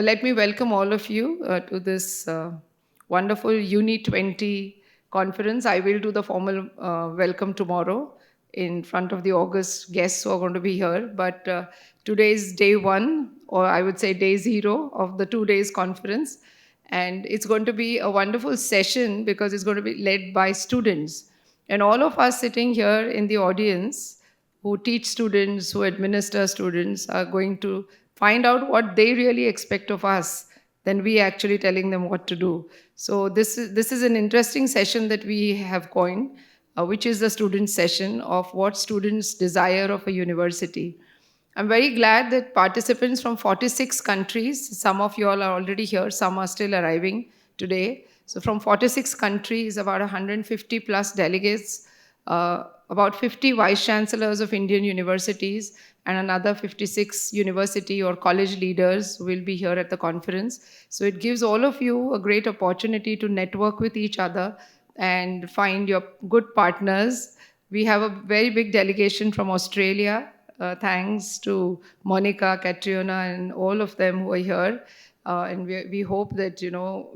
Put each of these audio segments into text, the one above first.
let me welcome all of you to this wonderful Uni20 conference. I will do the formal welcome tomorrow in front of the August guests who are going to be here. But today is day one, or I would say day zero of the 2 days conference. And it's going to be a wonderful session because it's going to be led by students. And all of us sitting here in the audience who teach students, who administer students, are going to find out what they really expect of us than we actually telling them what to do. So this is an interesting session that we have coined, which is the student session of what students desire of a university. I'm very glad that participants from 46 countries, some of you all are already here, some are still arriving today. So from 46 countries, about 150 plus delegates, about 50 vice chancellors of Indian universities, and another 56 university or college leaders will be here at the conference. So it gives all of you a great opportunity to network with each other and find your good partners. We have a very big delegation from Australia. Thanks to Monica, Katriona, and all of them who are here. And we hope that,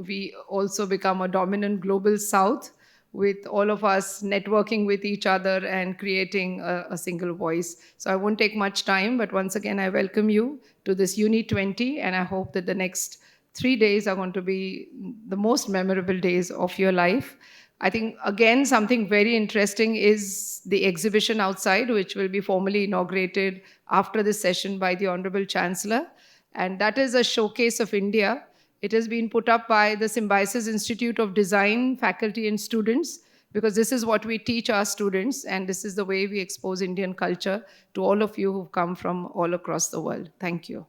we also become a dominant global South with all of us networking with each other and creating a single voice. So I won't take much time, but once again, I welcome you to this Uni20, and I hope that the next 3 days are going to be the most memorable days of your life. I think, again, something very interesting is the exhibition outside, which will be formally inaugurated after this session by the Honorable Chancellor. And that is a showcase of India. It has been put up by the Symbiosis Institute of Design, faculty and students, because this is what we teach our students, and this is the way we expose Indian culture to all of you who've come from all across the world. Thank you.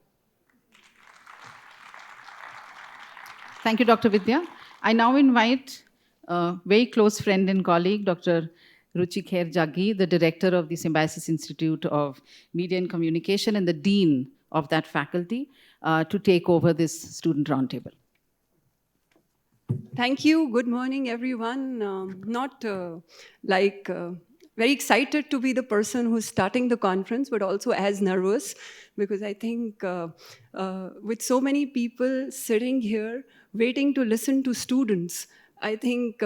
Thank you, Dr. Vidya. I now invite a very close friend and colleague, Dr. Ruchi Kher Jaggi, the director of the Symbiosis Institute of Media and Communication and the dean of that faculty, to take over this student roundtable. Thank you. Good morning, everyone. Very excited to be the person who's starting the conference, but also as nervous, because I think with so many people sitting here waiting to listen to students, I think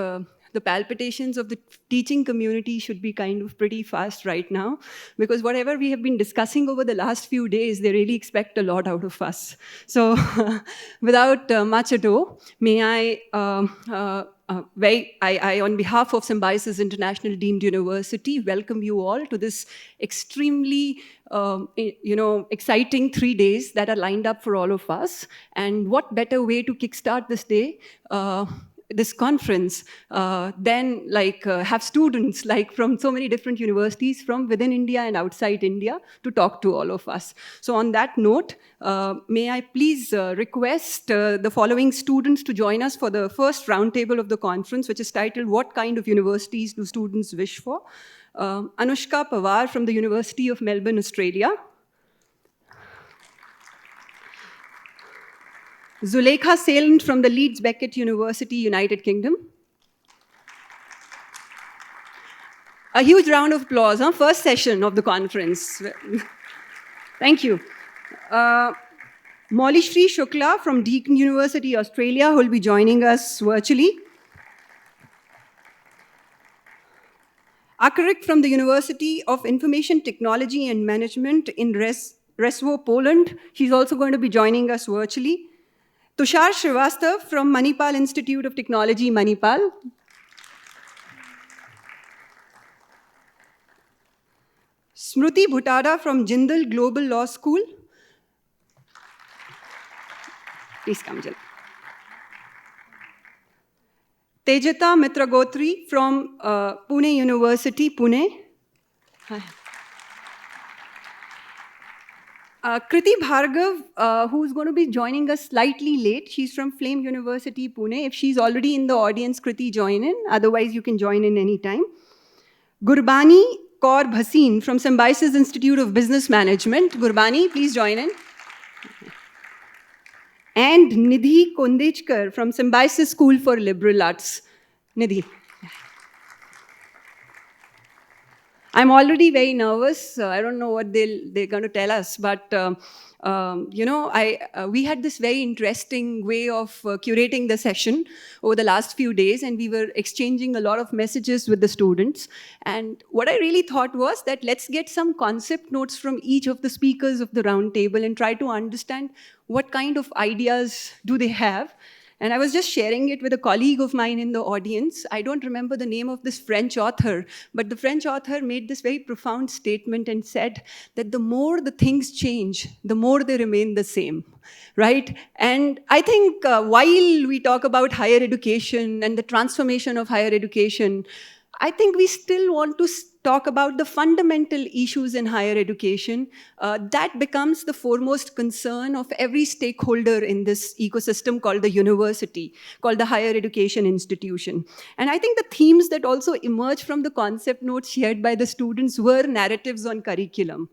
the palpitations of the teaching community should be kind of pretty fast right now, because whatever we have been discussing over the last few days, they really expect a lot out of us. So without much ado, may I, on behalf of Symbiosis International Deemed University, welcome you all to this extremely exciting 3 days that are lined up for all of us. And what better way to kickstart this day, this conference, then have students from so many different universities from within India and outside India to talk to all of us. So on that note, may I please request the following students to join us for the first roundtable of the conference, which is titled, What Kind of Universities Do Students Wish For? Anushka Pawar from the University of Melbourne, Australia. Zulekha Salant from the Leeds Beckett University, United Kingdom. A huge round of applause, first session of the conference. Thank you. Molly Shri Shukla from Deakin University, Australia, who will be joining us virtually. Akarik from the University of Information Technology and Management in Reswo, Poland. She's also going to be joining us virtually. Tushar Srivastav from Manipal Institute of Technology, Manipal. Smruti Bhutada from Jindal Global Law School. Please come, Jindal. Tejata Mitragotri from Pune University, Pune. Hi. Kriti Bhargav, who's going to be joining us slightly late. She's from Flame University, Pune. If she's already in the audience, Kriti, join in. Otherwise, you can join in anytime. Gurbani Kaur Bhasin from Symbiosis Institute of Business Management. Gurbani, please join in. And Nidhi Kondechkar from Symbiosis School for Liberal Arts. Nidhi. I'm already very nervous. I don't know what they're going to tell us, but we had this very interesting way of curating the session over the last few days, and we were exchanging a lot of messages with the students. And what I really thought was that let's get some concept notes from each of the speakers of the roundtable and try to understand what kind of ideas do they have. And I was just sharing it with a colleague of mine in the audience. I don't remember the name of this French author, but the French author made this very profound statement and said that the more the things change, the more they remain the same, right? And I think while we talk about higher education and the transformation of higher education, I think we still want to talk about the fundamental issues in higher education. That becomes the foremost concern of every stakeholder in this ecosystem called the university, called the higher education institution. And I think the themes that also emerged from the concept notes shared by the students were narratives on curriculum,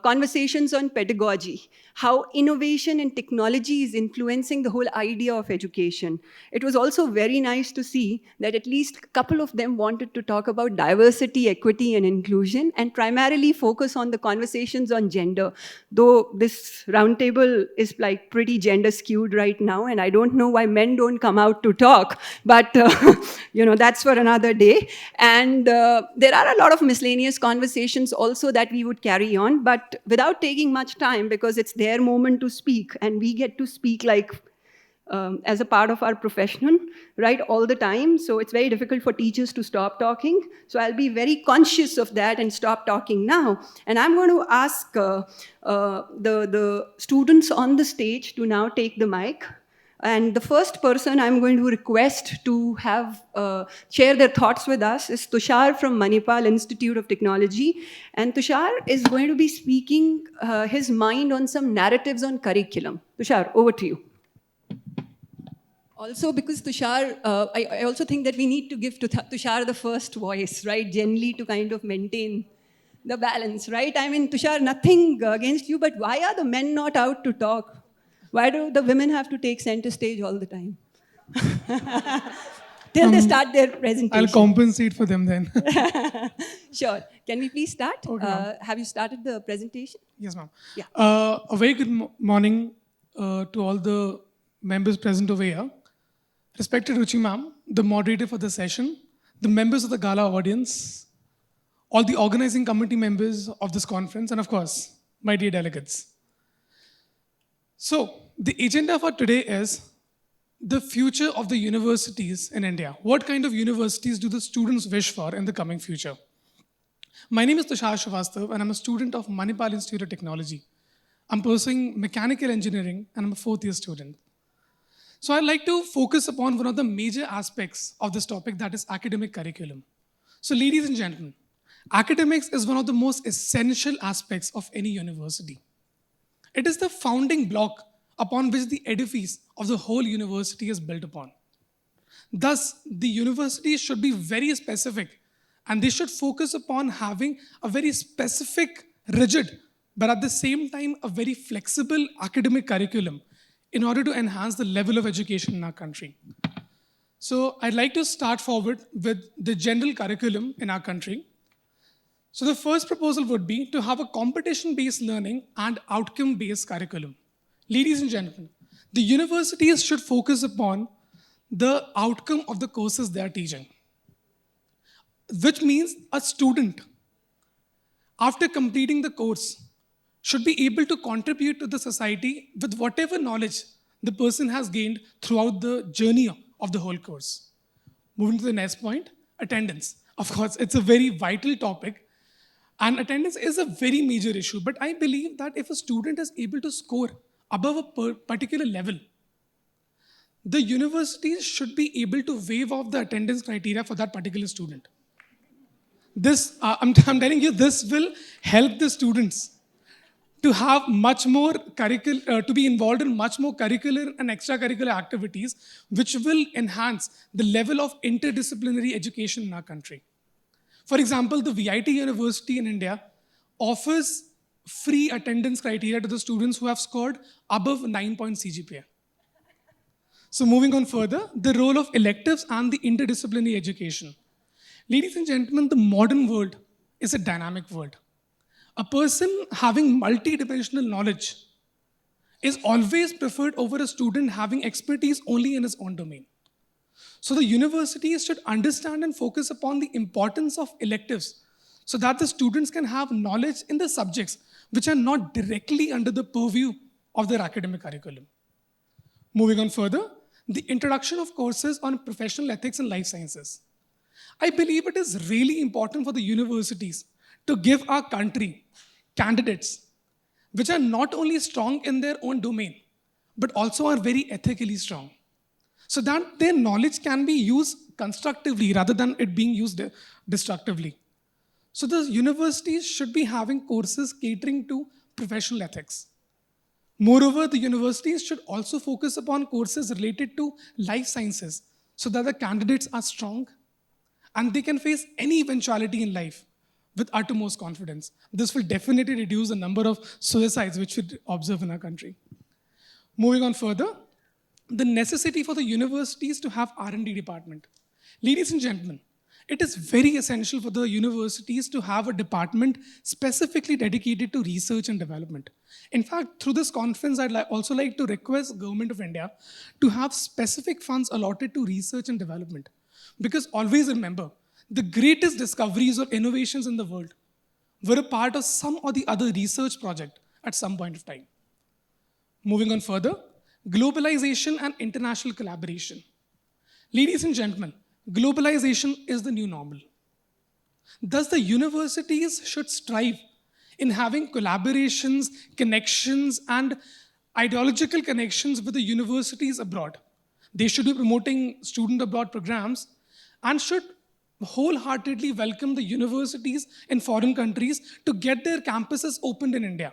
conversations on pedagogy, how innovation and technology is influencing the whole idea of education. It was also very nice to see that at least a couple of them wanted to talk about diversity, equity, and inclusion, and primarily focus on the conversations on gender. Though this roundtable is like pretty gender skewed right now, and I don't know why men don't come out to talk, but that's for another day. And there are a lot of miscellaneous conversations also that we would carry on, but without taking much time, because it's their moment to speak, and we get to speak like as a part of our profession, right, all the time. So it's very difficult for teachers to stop talking. So I'll be very conscious of that and stop talking now. And I'm going to ask the students on the stage to now take the mic. And the first person I'm going to request to have share their thoughts with us is Tushar from Manipal Institute of Technology. And Tushar is going to be speaking his mind on some narratives on curriculum. Tushar, over to you. Also, because Tushar, I also think that we need to give Tushar the first voice, right? Generally, to kind of maintain the balance, right? I mean, Tushar, nothing against you, but why are the men not out to talk? Why do the women have to take center stage all the time? Till they start their presentation. I'll compensate for them then. Sure. Can we please start? Okay, Have you started the presentation? Yes, ma'am. Yeah. A very good morning to all the members present over here. Respected Ruchi ma'am, the moderator for the session, the members of the gala audience, all the organizing committee members of this conference, and of course, my dear delegates. So, the agenda for today is the future of the universities in India. What kind of universities do the students wish for in the coming future? My name is Tushar Srivastav, and I'm a student of Manipal Institute of Technology. I'm pursuing mechanical engineering, and I'm a fourth-year student. So I'd like to focus upon one of the major aspects of this topic, that is academic curriculum. So ladies and gentlemen, academics is one of the most essential aspects of any university. It is the founding block upon which the edifice of the whole university is built upon. Thus, the universities should be very specific, and they should focus upon having a very specific, rigid, but at the same time, a very flexible academic curriculum in order to enhance the level of education in our country. So I'd like to start forward with the general curriculum in our country. So the first proposal would be to have a competition-based learning and outcome-based curriculum. Ladies and gentlemen, the universities should focus upon the outcome of the courses they are teaching, which means a student, after completing the course, should be able to contribute to the society with whatever knowledge the person has gained throughout the journey of the whole course. Moving to the next point, attendance. Of course, it's a very vital topic, and attendance is a very major issue, but I believe that if a student is able to score above a particular level, the universities should be able to waive off the attendance criteria for that particular student. This, I'm telling you, this will help the students to have much more to be involved in much more curricular and extracurricular activities, which will enhance the level of interdisciplinary education in our country. For example, the VIT University in India offers free attendance criteria to the students who have scored above 9 point CGPA. So moving on further, the role of electives and the interdisciplinary education. Ladies and gentlemen, the modern world is a dynamic word. A person having multidimensional knowledge is always preferred over a student having expertise only in his own domain. So the universities should understand and focus upon the importance of electives so that the students can have knowledge in the subjects which are not directly under the purview of their academic curriculum. Moving on further, the introduction of courses on professional ethics and life sciences. I believe it is really important for the universities to give our country candidates which are not only strong in their own domain, but also are very ethically strong, so that their knowledge can be used constructively rather than it being used destructively. So the universities should be having courses catering to professional ethics. Moreover, the universities should also focus upon courses related to life sciences so that the candidates are strong and they can face any eventuality in life with uttermost confidence. This will definitely reduce the number of suicides which we observe in our country. Moving on further, the necessity for the universities to have R&D department. Ladies and gentlemen, it is very essential for the universities to have a department specifically dedicated to research and development. In fact, through this conference, I'd also like to request Government of India to have specific funds allotted to research and development. Because always remember, the greatest discoveries or innovations in the world were a part of some or the other research project at some point of time. Moving on further, globalization and international collaboration. Ladies and gentlemen, globalization is the new normal. Thus, the universities should strive in having collaborations, connections, and ideological connections with the universities abroad. They should be promoting student abroad programs and should wholeheartedly welcome the universities in foreign countries to get their campuses opened in India.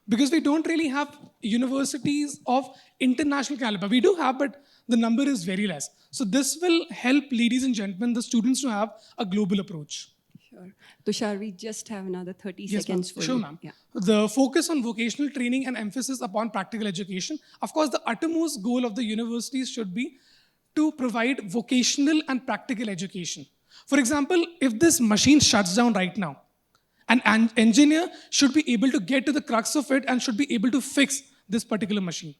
Because we don't really have universities of international caliber. We do have, but the number is very less. So this will help, ladies and gentlemen, the students to have a global approach. Sure. Tushar, we just have another 30 Yes, seconds for sure, you. ma'am. Yeah. The focus on vocational training and emphasis upon practical education. Of course, the uttermost goal of the universities should be to provide vocational and practical education. For example, if this machine shuts down right now, an engineer should be able to get to the crux of it and should be able to fix this particular machine.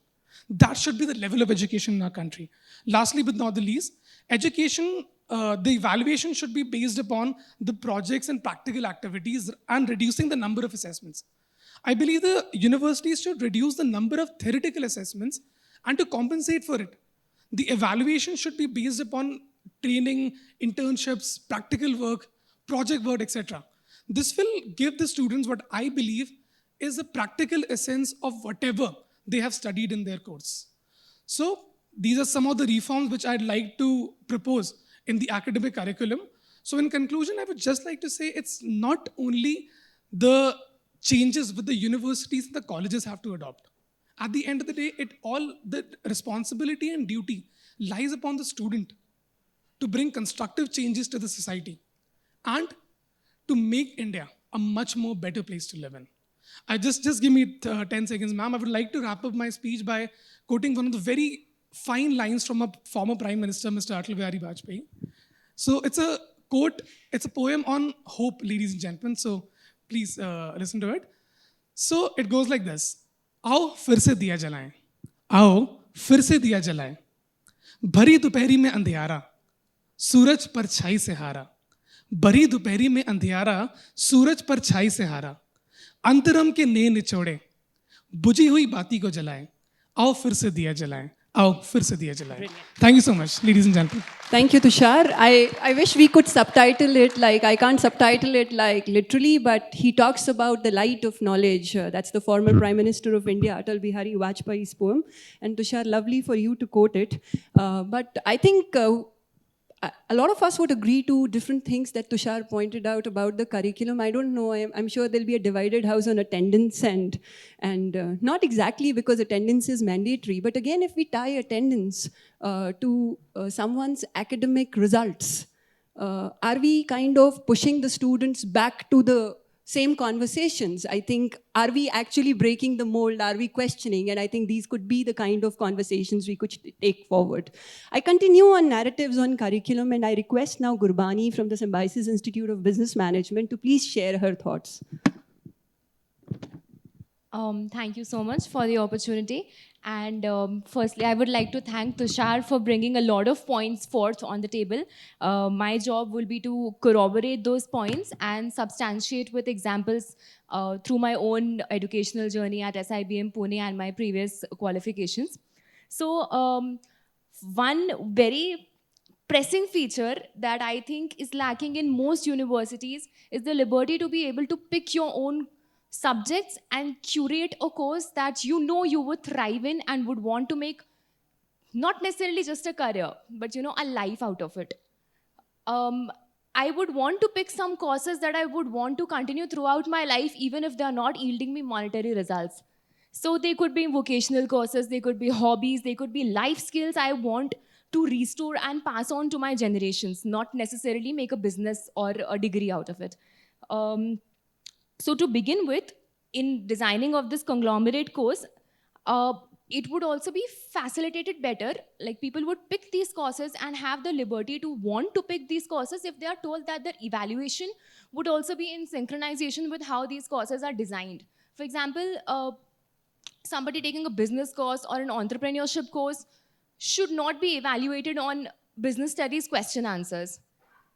That should be the level of education in our country. Lastly, but not the least, education, the evaluation should be based upon the projects and practical activities and reducing the number of assessments. I believe the universities should reduce the number of theoretical assessments and to compensate for it, the evaluation should be based upon training, internships, practical work, project work, etc. This will give the students what I believe is a practical essence of whatever they have studied in their course. So these are some of the reforms which I'd like to propose in the academic curriculum. So in conclusion, I would just like to say it's not only the changes with the universities and the colleges have to adopt. At the end of the day, the responsibility and duty lies upon the student to bring constructive changes to the society and to make India a much more better place to live in. I just give me 10 seconds, ma'am. I would like to wrap up my speech by quoting one of the very fine lines from a former Prime Minister, Mr. Atal Bihari Vajpayee. So it's a quote, it's a poem on hope, ladies and gentlemen. So please listen to it. So it goes like this. आओ फिर से दिया जलाएं, आओ फिर से दिया जलाएं, भरी दोपहरी में अंधियारा, सूरज परछाई से हारा, भरी दोपहरी में अंधियारा, सूरज परछाई से हारा, अंतरम के नए निचोड़े, बुझी हुई बाती को जलाएं, आओ फिर से दिया जलाएं, आओ फिर से दिया जलाएं. Thank you so much, ladies and gentlemen. Thank you, Tushar. I wish we could subtitle it like, I can't subtitle it like literally, but he talks about the light of knowledge. That's the former Prime Minister of India, Atal Bihari Vajpayee's poem. And Tushar, lovely for you to quote it. But I think a lot of us would agree to different things that Tushar pointed out about the curriculum. I don't know, I'm sure there'll be a divided house on attendance and not exactly because attendance is mandatory, but again, if we tie attendance to someone's academic results, are we kind of pushing the students back to the same conversations. I think, are we actually breaking the mold? Are we questioning? And I think these could be the kind of conversations we could take forward. I continue on narratives on curriculum, and I request now Gurbani from the Symbiosis Institute of Business Management to please share her thoughts. Thank you so much for the opportunity. And firstly, I would like to thank Tushar for bringing a lot of points forth on the table. My job will be to corroborate those points and substantiate with examples through my own educational journey at SIBM Pune and my previous qualifications. So, one very pressing feature that I think is lacking in most universities is the liberty to be able to pick your own subjects and curate a course that you know you would thrive in and would want to make not necessarily just a career, but a life out of it. I would want to pick some courses that I would want to continue throughout my life, even if they are not yielding me monetary results. So they could be vocational courses, they could be hobbies, they could be life skills I want to restore and pass on to my generations, not necessarily make a business or a degree out of it. So to begin with, in designing of this conglomerate course, it would also be facilitated better. Like people would pick these courses and have the liberty to want to pick these courses if they are told that their evaluation would also be in synchronization with how these courses are designed. For example, somebody taking a business course or an entrepreneurship course should not be evaluated on business studies question answers.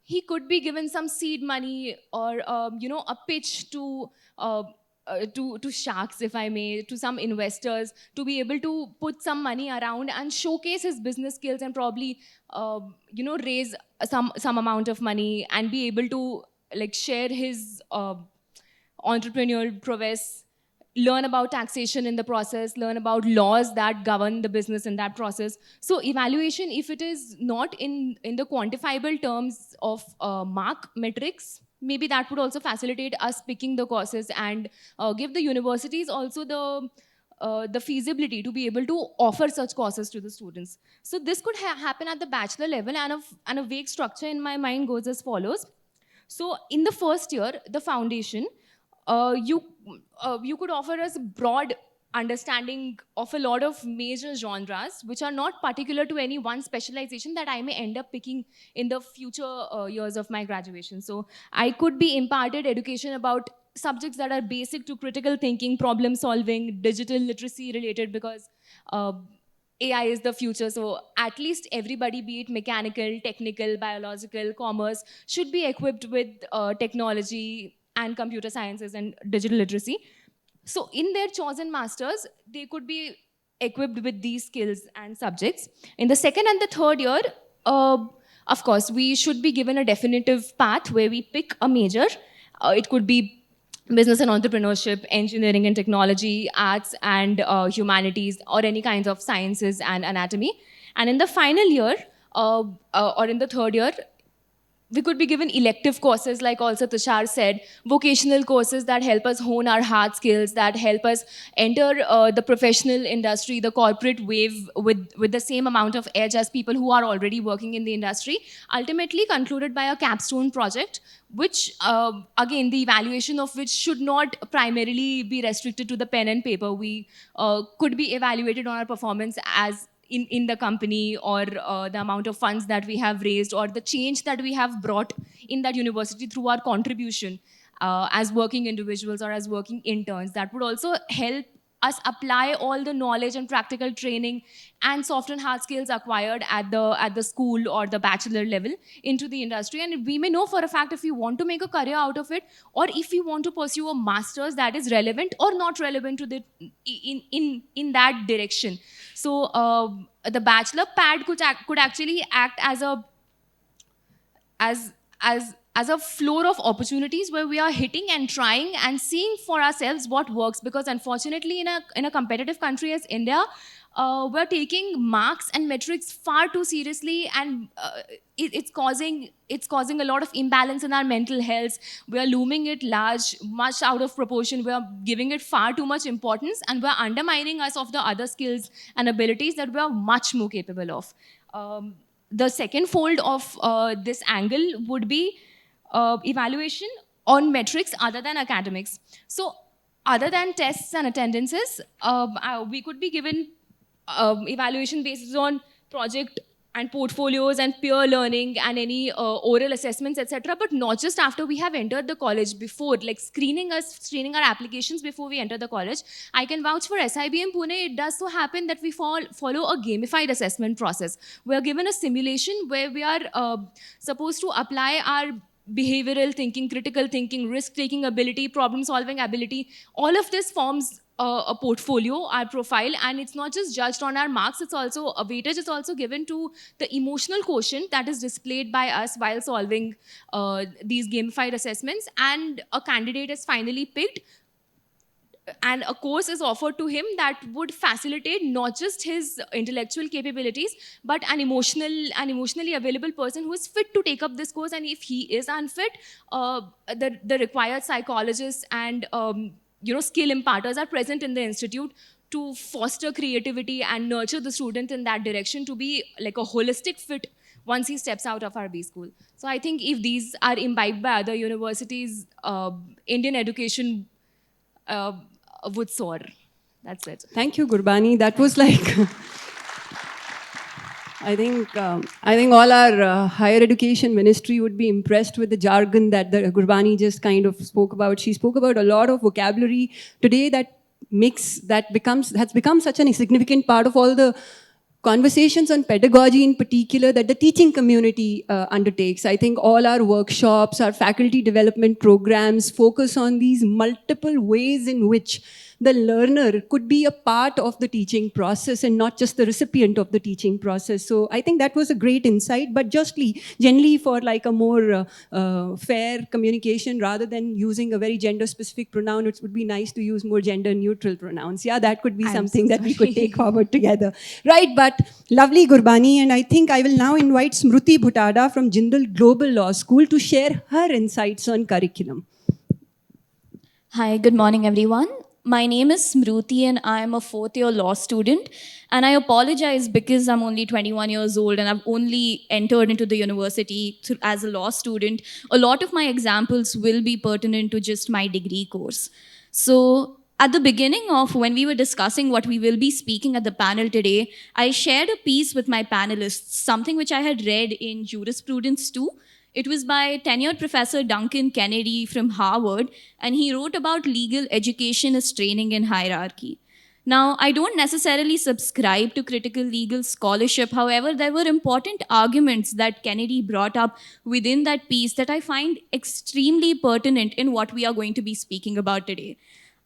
He could be given some seed money or a pitch to sharks, if I may, to some investors, to be able to put some money around and showcase his business skills and probably raise some amount of money and be able to like share his entrepreneurial prowess, learn about taxation in the process, learn about laws that govern the business in that process. So evaluation, if it is not in the quantifiable terms of mark metrics, maybe that would also facilitate us picking the courses and give the universities also the feasibility to be able to offer such courses to the students. So this could happen at the bachelor level, and a vague structure in my mind goes as follows. So in the first year, the foundation, you could offer us broad understanding of a lot of major genres which are not particular to any one specialization that I may end up picking in the future years of my graduation. So I could be imparted education about subjects that are basic to critical thinking, problem solving, digital literacy related, because AI is the future. So at least everybody, be it mechanical, technical, biological, commerce, should be equipped with technology and computer sciences and digital literacy. So in their chosen masters, they could be equipped with these skills and subjects. In the second and the third year, of course, we should be given a definitive path where we pick a major. It could be business and entrepreneurship, engineering and technology, arts and humanities, or any kinds of sciences and anatomy. And in the final year, or in the third year, we could be given elective courses, like also Tushar said, vocational courses that help us hone our hard skills, that help us enter the professional industry, the corporate wave with the same amount of edge as people who are already working in the industry, ultimately concluded by a capstone project, which, again, the evaluation of which should not primarily be restricted to the pen and paper. We could be evaluated on our performance as in the company, or the amount of funds that we have raised, or the change that we have brought in that university through our contribution as working individuals or as working interns. That would also help us apply all the knowledge and practical training and soft and hard skills acquired at the school or the bachelor level into the industry. And we may know for a fact if we want to make a career out of it, or if we want to pursue a master's that is relevant or not relevant to the in that direction. So the bachelor pad could actually act as a floor of opportunities where we are hitting and trying and seeing for ourselves what works. Because unfortunately, in a competitive country as India, we're taking marks and metrics far too seriously, and it's causing a lot of imbalance in our mental health. We are looming it large, much out of proportion. We are giving it far too much importance, and we're undermining us of the other skills and abilities that we are much more capable of. The second fold of this angle would be evaluation on metrics other than academics. So other than tests and attendances, we could be given evaluation basis on project and portfolios and peer learning and any oral assessments, etc. But not just after we have entered the college, before, like screening our applications before we enter the college. I can vouch for SIBM Pune. It does so happen that we follow a gamified assessment process. We are given a simulation where we are supposed to apply our behavioral thinking, critical thinking, risk-taking ability, problem-solving ability. All of this forms a portfolio, our profile, and it's not just judged on our marks, it's also, a weightage is also given to the emotional quotient that is displayed by us while solving these gamified assessments, and a candidate is finally picked and a course is offered to him that would facilitate not just his intellectual capabilities, but an emotionally available person who is fit to take up this course. And if he is unfit, the required psychologists and skill imparters are present in the institute to foster creativity and nurture the student in that direction to be like a holistic fit once he steps out of our B school. So I think if these are imbibed by other universities, Indian education would soar. That's it. Thank you, Gurbani. That was like, I think all our higher education ministry would be impressed with the jargon that the Gurbani just kind of spoke about. She spoke about a lot of vocabulary today that has become such a significant part of all the conversations on pedagogy in particular that the teaching community undertakes. I think all our workshops, our faculty development programs focus on these multiple ways in which the learner could be a part of the teaching process and not just the recipient of the teaching process. So I think that was a great insight, but generally for like a more fair communication, rather than using a very gender-specific pronoun, it would be nice to use more gender-neutral pronouns. Yeah, that could be something that we could take forward together. Right, but lovely, Gurbani, and I think I will now invite Smruti Bhutada from Jindal Global Law School to share her insights on curriculum. Hi, good morning, everyone. My name is Smruti and I am a fourth-year law student. And I apologize because I'm only 21 years old and I've only entered into the university as a law student. A lot of my examples will be pertinent to just my degree course. So at the beginning of when we were discussing what we will be speaking at the panel today, I shared a piece with my panelists, something which I had read in jurisprudence too. It was by tenured Professor Duncan Kennedy from Harvard, and he wrote about legal education as training in hierarchy. Now, I don't necessarily subscribe to critical legal scholarship. However, there were important arguments that Kennedy brought up within that piece that I find extremely pertinent in what we are going to be speaking about today.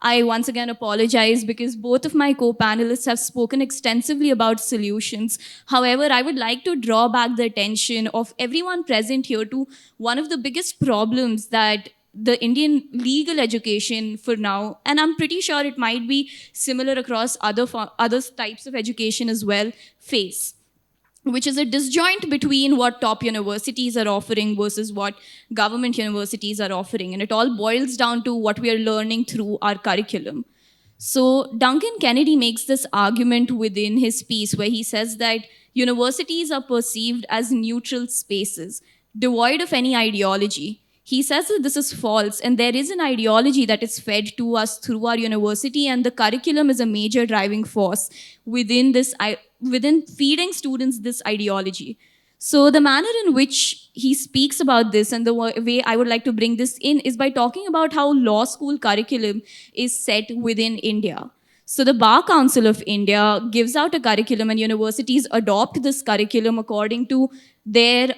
I once again apologize because both of my co-panelists have spoken extensively about solutions. However, I would like to draw back the attention of everyone present here to one of the biggest problems that the Indian legal education for now, and I'm pretty sure it might be similar across other types of education as well, face, which is a disjoint between what top universities are offering versus what government universities are offering. And it all boils down to what we are learning through our curriculum. So Duncan Kennedy makes this argument within his piece where he says that universities are perceived as neutral spaces, devoid of any ideology. He says that this is false, and there is an ideology that is fed to us through our university, and the curriculum is a major driving force within feeding students this ideology. So the manner in which he speaks about this and the way I would like to bring this in is by talking about how law school curriculum is set within India. So the Bar Council of India gives out a curriculum and universities adopt this curriculum according to their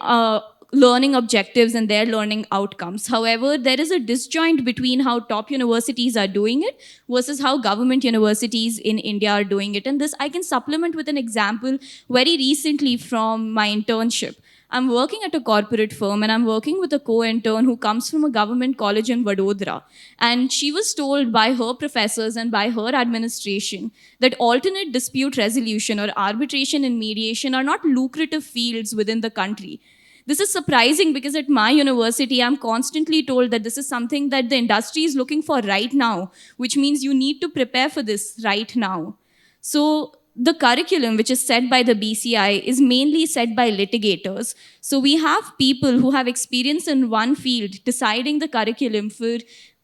learning objectives and their learning outcomes. However, there is a disjoint between how top universities are doing it versus how government universities in India are doing it. And this I can supplement with an example very recently from my internship. I'm working at a corporate firm and I'm working with a co-intern who comes from a government college in Vadodara. And she was told by her professors and by her administration that alternate dispute resolution or arbitration and mediation are not lucrative fields within the country. This is surprising because at my university, I'm constantly told that this is something that the industry is looking for right now, which means you need to prepare for this right now. So the curriculum, which is set by the BCI, is mainly set by litigators. So we have people who have experience in one field deciding the curriculum for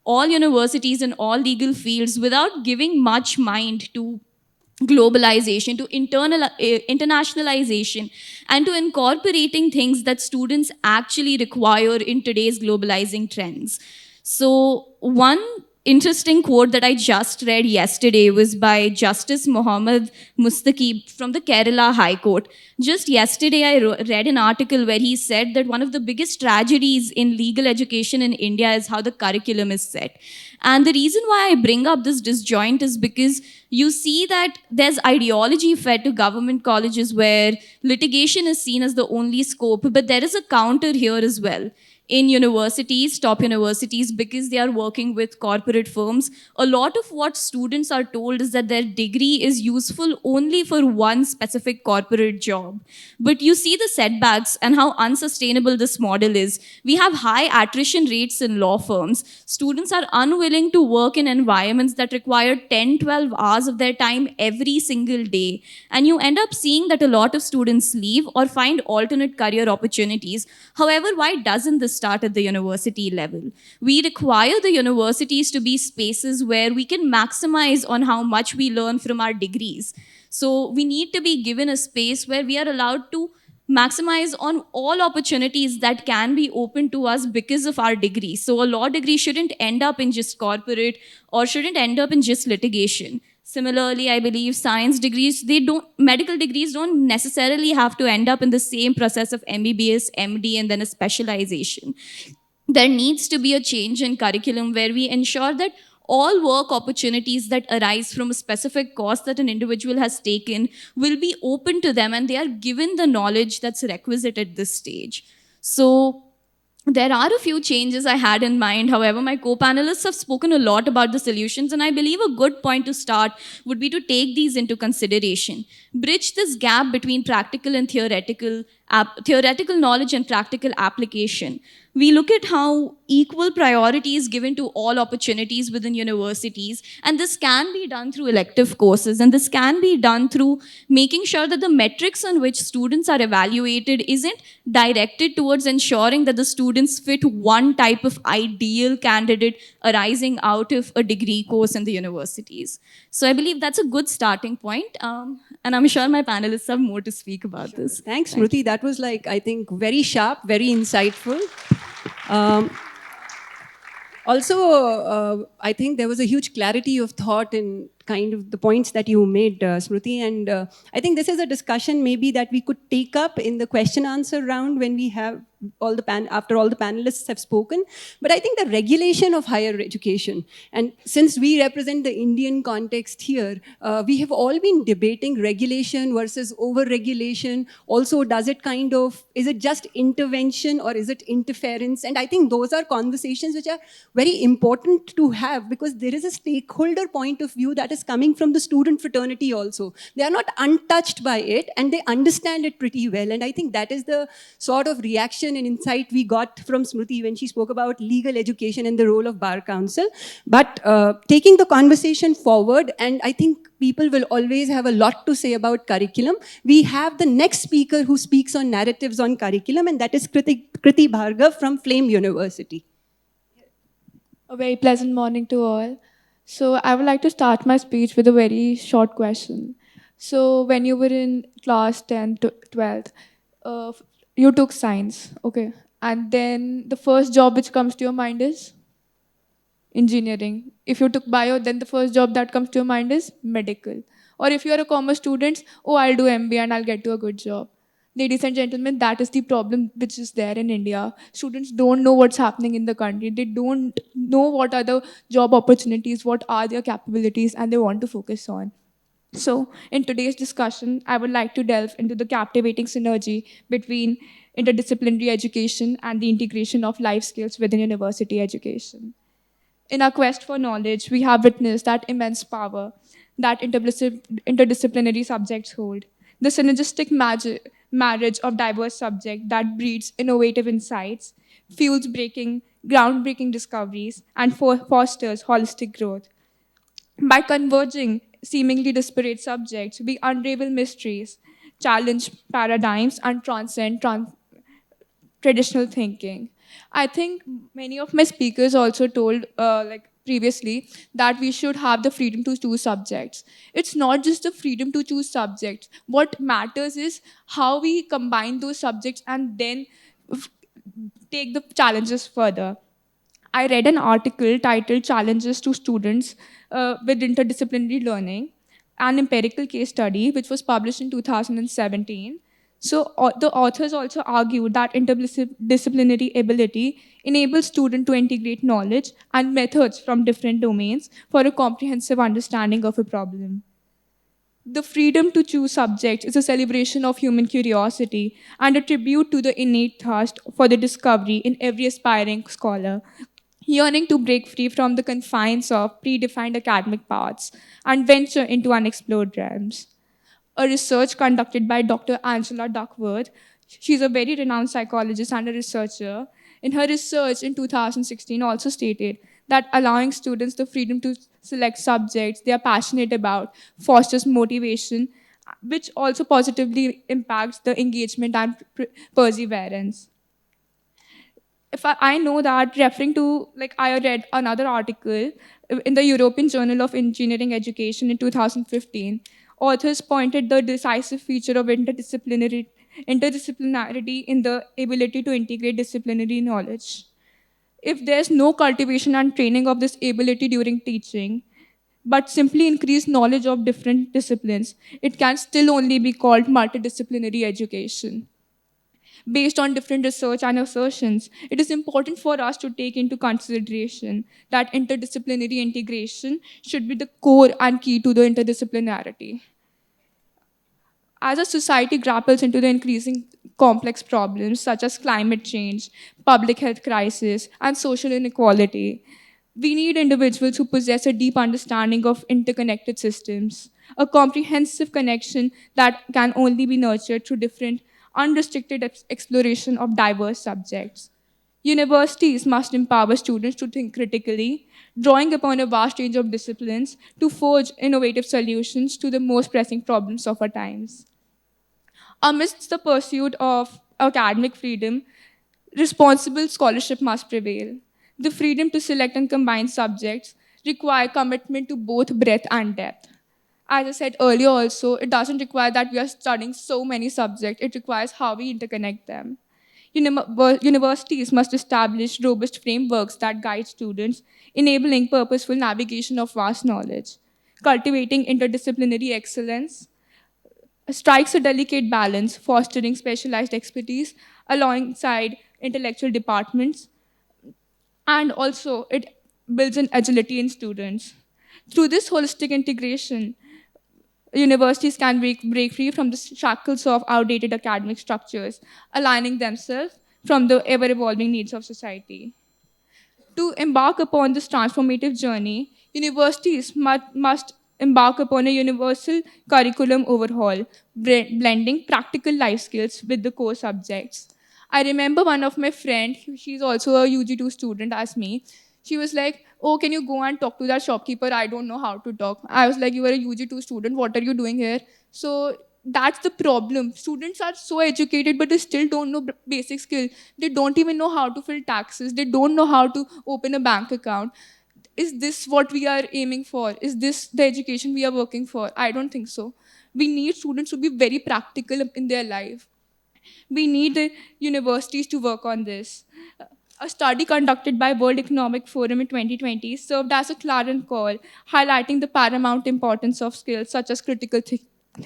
all universities and all legal fields without giving much mind to globalization, to internationalization, and to incorporating things that students actually require in today's globalizing trends. So, one interesting quote that I just read yesterday was by Justice Muhammad Mustaqi from the Kerala High Court. Just yesterday, I read an article where he said that one of the biggest tragedies in legal education in India is how the curriculum is set. And the reason why I bring up this disjoint is because you see that there's ideology fed to government colleges where litigation is seen as the only scope, but there is a counter here as well. In universities, top universities, because they are working with corporate firms, a lot of what students are told is that their degree is useful only for one specific corporate job. But you see the setbacks and how unsustainable this model is. We have high attrition rates in law firms. Students are unwilling to work in environments that require 10, 12 hours of their time every single day. And you end up seeing that a lot of students leave or find alternate career opportunities. However, why doesn't this start at the university level? We require the universities to be spaces where we can maximize on how much we learn from our degrees. So we need to be given a space where we are allowed to maximize on all opportunities that can be open to us because of our degree. So a law degree shouldn't end up in just corporate or shouldn't end up in just litigation. Similarly, I believe science degrees, medical degrees don't necessarily have to end up in the same process of MBBS, MD, and then a specialization. There needs to be a change in curriculum where we ensure that all work opportunities that arise from a specific course that an individual has taken will be open to them and they are given the knowledge that's requisite at this stage. So there are a few changes I had in mind. However, my co-panelists have spoken a lot about the solutions, and I believe a good point to start would be to take these into consideration. Bridge this gap between practical and theoretical knowledge and practical application. We look at how equal priority is given to all opportunities within universities, and this can be done through elective courses, and this can be done through making sure that the metrics on which students are evaluated isn't directed towards ensuring that the students fit one type of ideal candidate arising out of a degree course in the universities. So I believe that's a good starting point, and I'm sure my panelists have more to speak about this. Thanks, Smriti. That was I think, very sharp, very insightful. Um, Also, I think there was a huge clarity of thought in kind of the points that you made, Smriti. And I think this is a discussion maybe that we could take up in the question answer round when we have after all the panelists have spoken. But I think the regulation of higher education, and since we represent the Indian context here, we have all been debating regulation versus over-regulation. Also, is it just intervention or is it interference? And I think those are conversations which are very important to have, because there is a stakeholder point of view that is coming from the student fraternity also. They are not untouched by it and they understand it pretty well. And I think that is the sort of reaction and insight we got from Smriti when she spoke about legal education and the role of Bar Council. But taking the conversation forward, and I think people will always have a lot to say about curriculum. We have the next speaker who speaks on narratives on curriculum, and that is Kriti Bhargav from Flame University. A very pleasant morning to all. So I would like to start my speech with a very short question. So when you were in class 10 to 12th, you took science, okay? And then the first job which comes to your mind is engineering. If you took bio, then the first job that comes to your mind is medical. Or if you are a commerce student, oh, I'll do MBA and I'll get to a good job. Ladies and gentlemen, that is the problem which is there in India. Students don't know what's happening in the country. They don't know what are the job opportunities, what are their capabilities, and they want to focus on. So in today's discussion, I would like to delve into the captivating synergy between interdisciplinary education and the integration of life skills within university education. In our quest for knowledge, we have witnessed that immense power that interdisciplinary subjects hold. The synergistic marriage of diverse subjects that breeds innovative insights, fuels groundbreaking discoveries, and fosters holistic growth. By converging seemingly disparate subjects, we unravel mysteries, challenge paradigms, and transcend traditional thinking. I think many of my speakers also told, like previously, that we should have the freedom to choose subjects. It's not just the freedom to choose subjects. What matters is how we combine those subjects and then f- take the challenges further. I read an article titled Challenges to Students with Interdisciplinary Learning, an empirical case study which was published in 2017. So, the authors also argued that interdisciplinary ability enables students to integrate knowledge and methods from different domains for a comprehensive understanding of a problem. The freedom to choose subjects is a celebration of human curiosity and a tribute to the innate thirst for the discovery in every aspiring scholar, yearning to break free from the confines of predefined academic paths and venture into unexplored realms. A research conducted by Dr. Angela Duckworth, she's a very renowned psychologist and a researcher. In her research in 2016, also stated that allowing students the freedom to select subjects they are passionate about fosters motivation, which also positively impacts the engagement and perseverance. If I know that, referring to, like, I read another article in the European Journal of Engineering Education in 2015. Authors pointed the decisive feature of interdisciplinarity in the ability to integrate disciplinary knowledge. If there's no cultivation and training of this ability during teaching, but simply increased knowledge of different disciplines, it can still only be called multidisciplinary education. Based on different research and assertions, it is important for us to take into consideration that interdisciplinary integration should be the core and key to the interdisciplinarity. As a society grapples into the increasing complex problems such as climate change, public health crisis, and social inequality, we need individuals who possess a deep understanding of interconnected systems, a comprehensive connection that can only be nurtured through different, unrestricted exploration of diverse subjects. Universities must empower students to think critically, drawing upon a vast range of disciplines to forge innovative solutions to the most pressing problems of our times. Amidst the pursuit of academic freedom, responsible scholarship must prevail. The freedom to select and combine subjects require commitment to both breadth and depth. As I said earlier also, it doesn't require that we are studying so many subjects, it requires how we interconnect them. Universities must establish robust frameworks that guide students, enabling purposeful navigation of vast knowledge. Cultivating interdisciplinary excellence strikes a delicate balance, fostering specialized expertise alongside intellectual departments, and also it builds an agility in students. Through this holistic integration, universities can break free from the shackles of outdated academic structures, aligning themselves from the ever evolving needs of society. To embark upon this transformative journey, universities must embark upon a universal curriculum overhaul, blending practical life skills with the core subjects. I remember one of my friends, she's also a UG2 student as me. She was like, "Oh, can you go and talk to that shopkeeper? I don't know how to talk." I was like, "You are a UG2 student. What are you doing here?" So that's the problem. Students are so educated, but they still don't know basic skill. They don't even know how to fill taxes. They don't know how to open a bank account. Is this what we are aiming for? Is this the education we are working for? I don't think so. We need students to be very practical in their life. We need the universities to work on this. A study conducted by World Economic Forum in 2020 served as a clarion call, highlighting the paramount importance of skills such as critical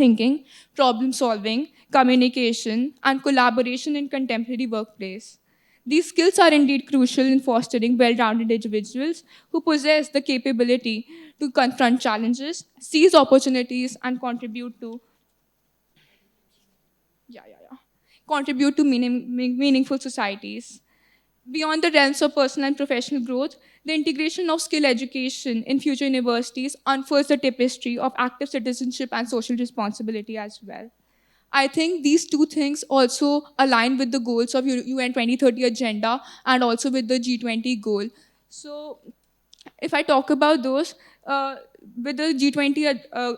thinking, problem solving, communication, and collaboration in contemporary workplace. These skills are indeed crucial in fostering well-rounded individuals who possess the capability to confront challenges, seize opportunities, and contribute to meaningful societies. Beyond the realms of personal and professional growth, the integration of skill education in future universities unfurls the tapestry of active citizenship and social responsibility as well. I think these two things also align with the goals of UN 2030 agenda and also with the G20 goal. So if I talk about those, with the G20,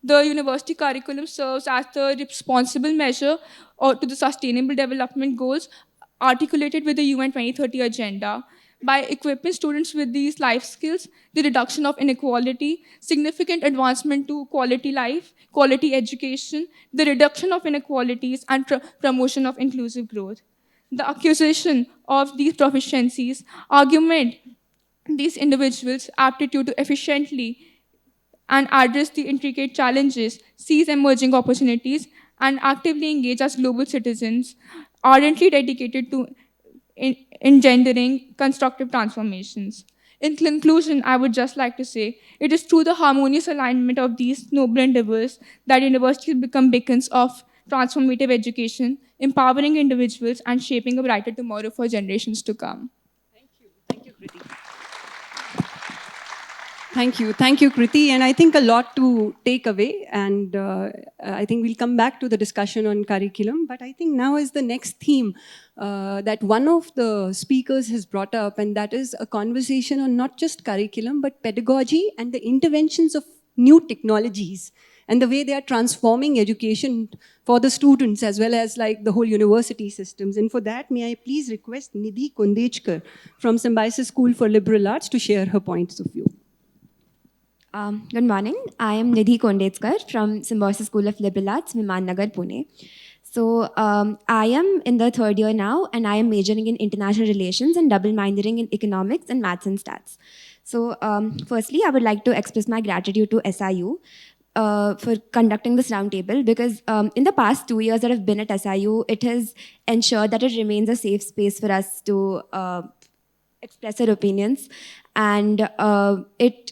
the university curriculum serves as the responsible measure to the sustainable development goals articulated with the UN 2030 agenda. By equipping students with these life skills, the reduction of inequality, significant advancement to quality life, quality education, the reduction of inequalities, and promotion of inclusive growth. The acquisition of these proficiencies augment these individuals' aptitude to efficiently and address the intricate challenges, seize emerging opportunities, and actively engage as global citizens, ardently dedicated to engendering constructive transformations. In conclusion, I would just like to say it is through the harmonious alignment of these noble endeavors that universities become beacons of transformative education, empowering individuals and shaping a brighter tomorrow for generations to come. Thank you, Kriti. Thank you, Kriti. And I think a lot to take away. And I think we'll come back to the discussion on curriculum. But I think now is the next theme that one of the speakers has brought up, and that is a conversation on not just curriculum, but pedagogy and the interventions of new technologies and the way they are transforming education for the students as well as like the whole university systems. And for that, may I please request Nidhi Kondechkar from Symbiosis School for Liberal Arts to share her points of view. Good morning. I am Nidhi Kondechkar from Symbiosis School of Liberal Arts, Viman Nagar, Pune. So I am in the third year now, and I am majoring in international relations and double minoring in economics and maths and stats. So firstly, I would like to express my gratitude to SIU for conducting this roundtable, because in the past 2 years that I've been at SIU, it has ensured that it remains a safe space for us to express our opinions, and it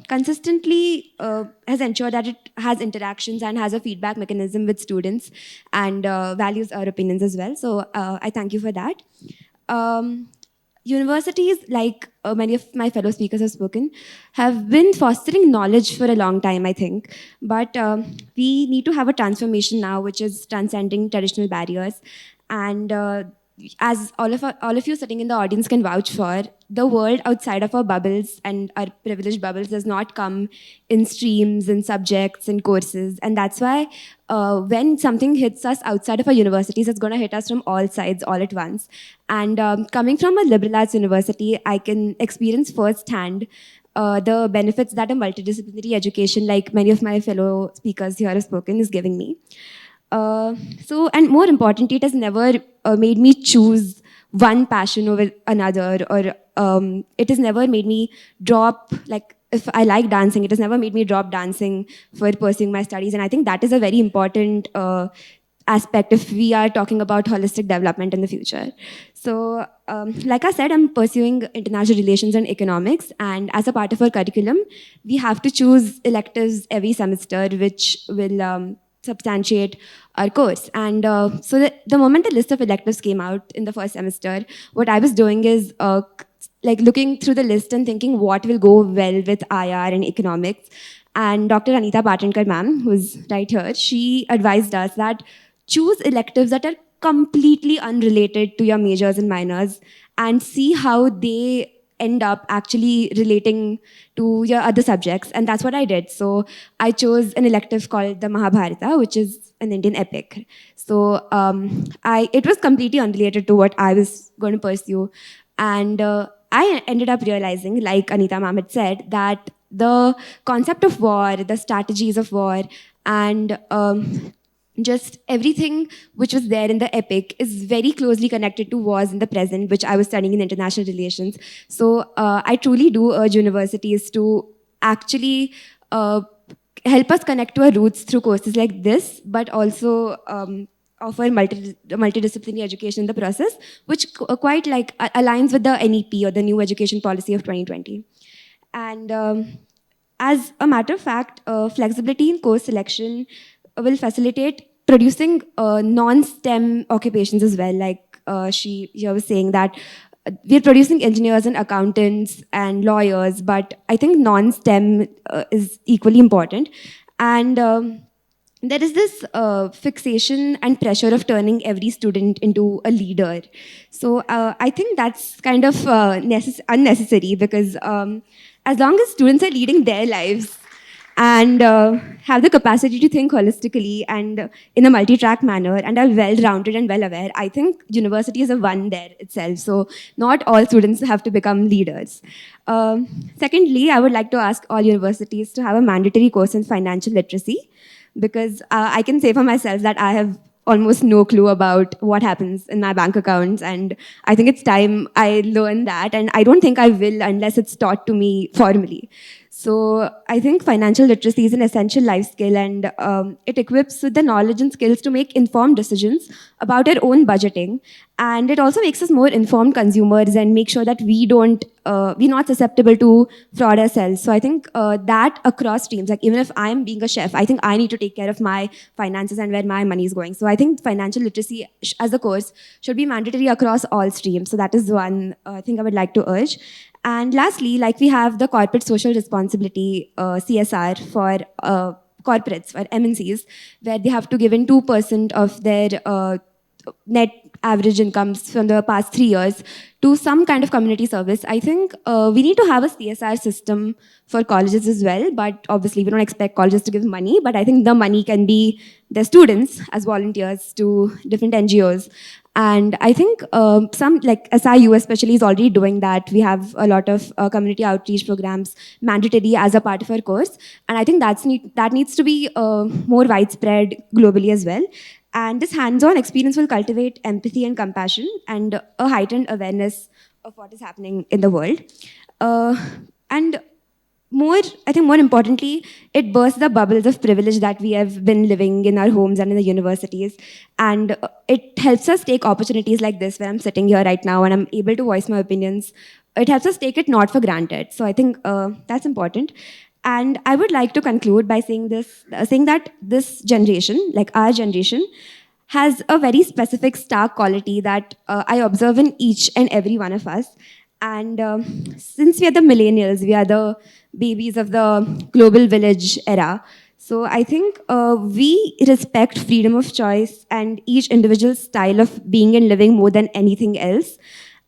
consistently has ensured that it has interactions and has a feedback mechanism with students and values our opinions as well. So I thank you for that. Universities, like many of my fellow speakers have spoken, have been fostering knowledge for a long time, I think. But we need to have a transformation now, which is transcending traditional barriers. And as all of you sitting in the audience can vouch for, the world outside of our bubbles and our privileged bubbles does not come in streams and subjects and courses. And that's why when something hits us outside of our universities, it's going to hit us from all sides all at once. And coming from a liberal arts university, I can experience firsthand the benefits that a multidisciplinary education, like many of my fellow speakers here have spoken, is giving me. And more importantly, it has never made me choose one passion over another, or it has never made me drop, like, if I like dancing, it has never made me drop dancing for pursuing my studies. And I think that is a very important aspect if we are talking about holistic development in the future. So, like I said, I'm pursuing international relations and economics, and as a part of our curriculum, we have to choose electives every semester, which will substantiate our course. And so the moment the list of electives came out in the first semester, what I was doing is like looking through the list and thinking what will go well with IR and economics. And Dr. Anita Patrankar ma'am, who's right here, she advised us that choose electives that are completely unrelated to your majors and minors and see how they end up actually relating to your other subjects. And that's what I did. So I chose an elective called the Mahabharata, which is an Indian epic. So it was completely unrelated to what I was going to pursue. And I ended up realizing, like Anita ma'am had said, that the concept of war, the strategies of war, and just everything which was there in the epic is very closely connected to wars in the present, which I was studying in international relations. So I truly do urge universities to actually help us connect to our roots through courses like this, but also offer multidisciplinary education in the process, which quite like aligns with the NEP, or the New Education Policy of 2020. And as a matter of fact, flexibility in course selection will facilitate producing non-STEM occupations as well. Like she was saying that we're producing engineers and accountants and lawyers, but I think non-STEM is equally important. And there is this fixation and pressure of turning every student into a leader. So I think that's kind of unnecessary, because as long as students are leading their lives and have the capacity to think holistically and in a multi-track manner and are well-rounded and well-aware, I think university is a one there itself. So not all students have to become leaders. Secondly, I would like to ask all universities to have a mandatory course in financial literacy, because I can say for myself that I have almost no clue about what happens in my bank accounts, and I think it's time I learn that, and I don't think I will unless it's taught to me formally. So I think financial literacy is an essential life skill, and it equips with the knowledge and skills to make informed decisions about our own budgeting. And it also makes us more informed consumers and make sure that we're not susceptible to fraud ourselves. So I think that across streams, like even if I'm being a chef, I think I need to take care of my finances and where my money is going. So I think financial literacy as a course should be mandatory across all streams. So that is one thing I would like to urge. And lastly, like we have the corporate social responsibility, CSR, for corporates, for MNCs, where they have to give in 2% of their net average incomes from the past 3 years to some kind of community service. I think we need to have a CSR system for colleges as well, but obviously we don't expect colleges to give money, but I think the money can be the students as volunteers to different NGOs. And I think some, like SIU especially, is already doing that. We have a lot of community outreach programs mandatory as a part of our course. And I think that needs to be more widespread globally as well. And this hands-on experience will cultivate empathy and compassion and a heightened awareness of what is happening in the world. And I think more importantly, it bursts the bubbles of privilege that we have been living in our homes and in the universities. And it helps us take opportunities like this, where I'm sitting here right now and I'm able to voice my opinions. It helps us take it not for granted. So I think that's important. And I would like to conclude by saying that this generation, like our generation, has a very specific stark quality that I observe in each and every one of us. And since we are the millennials, we are the babies of the global village era. So I think we respect freedom of choice and each individual's style of being and living more than anything else.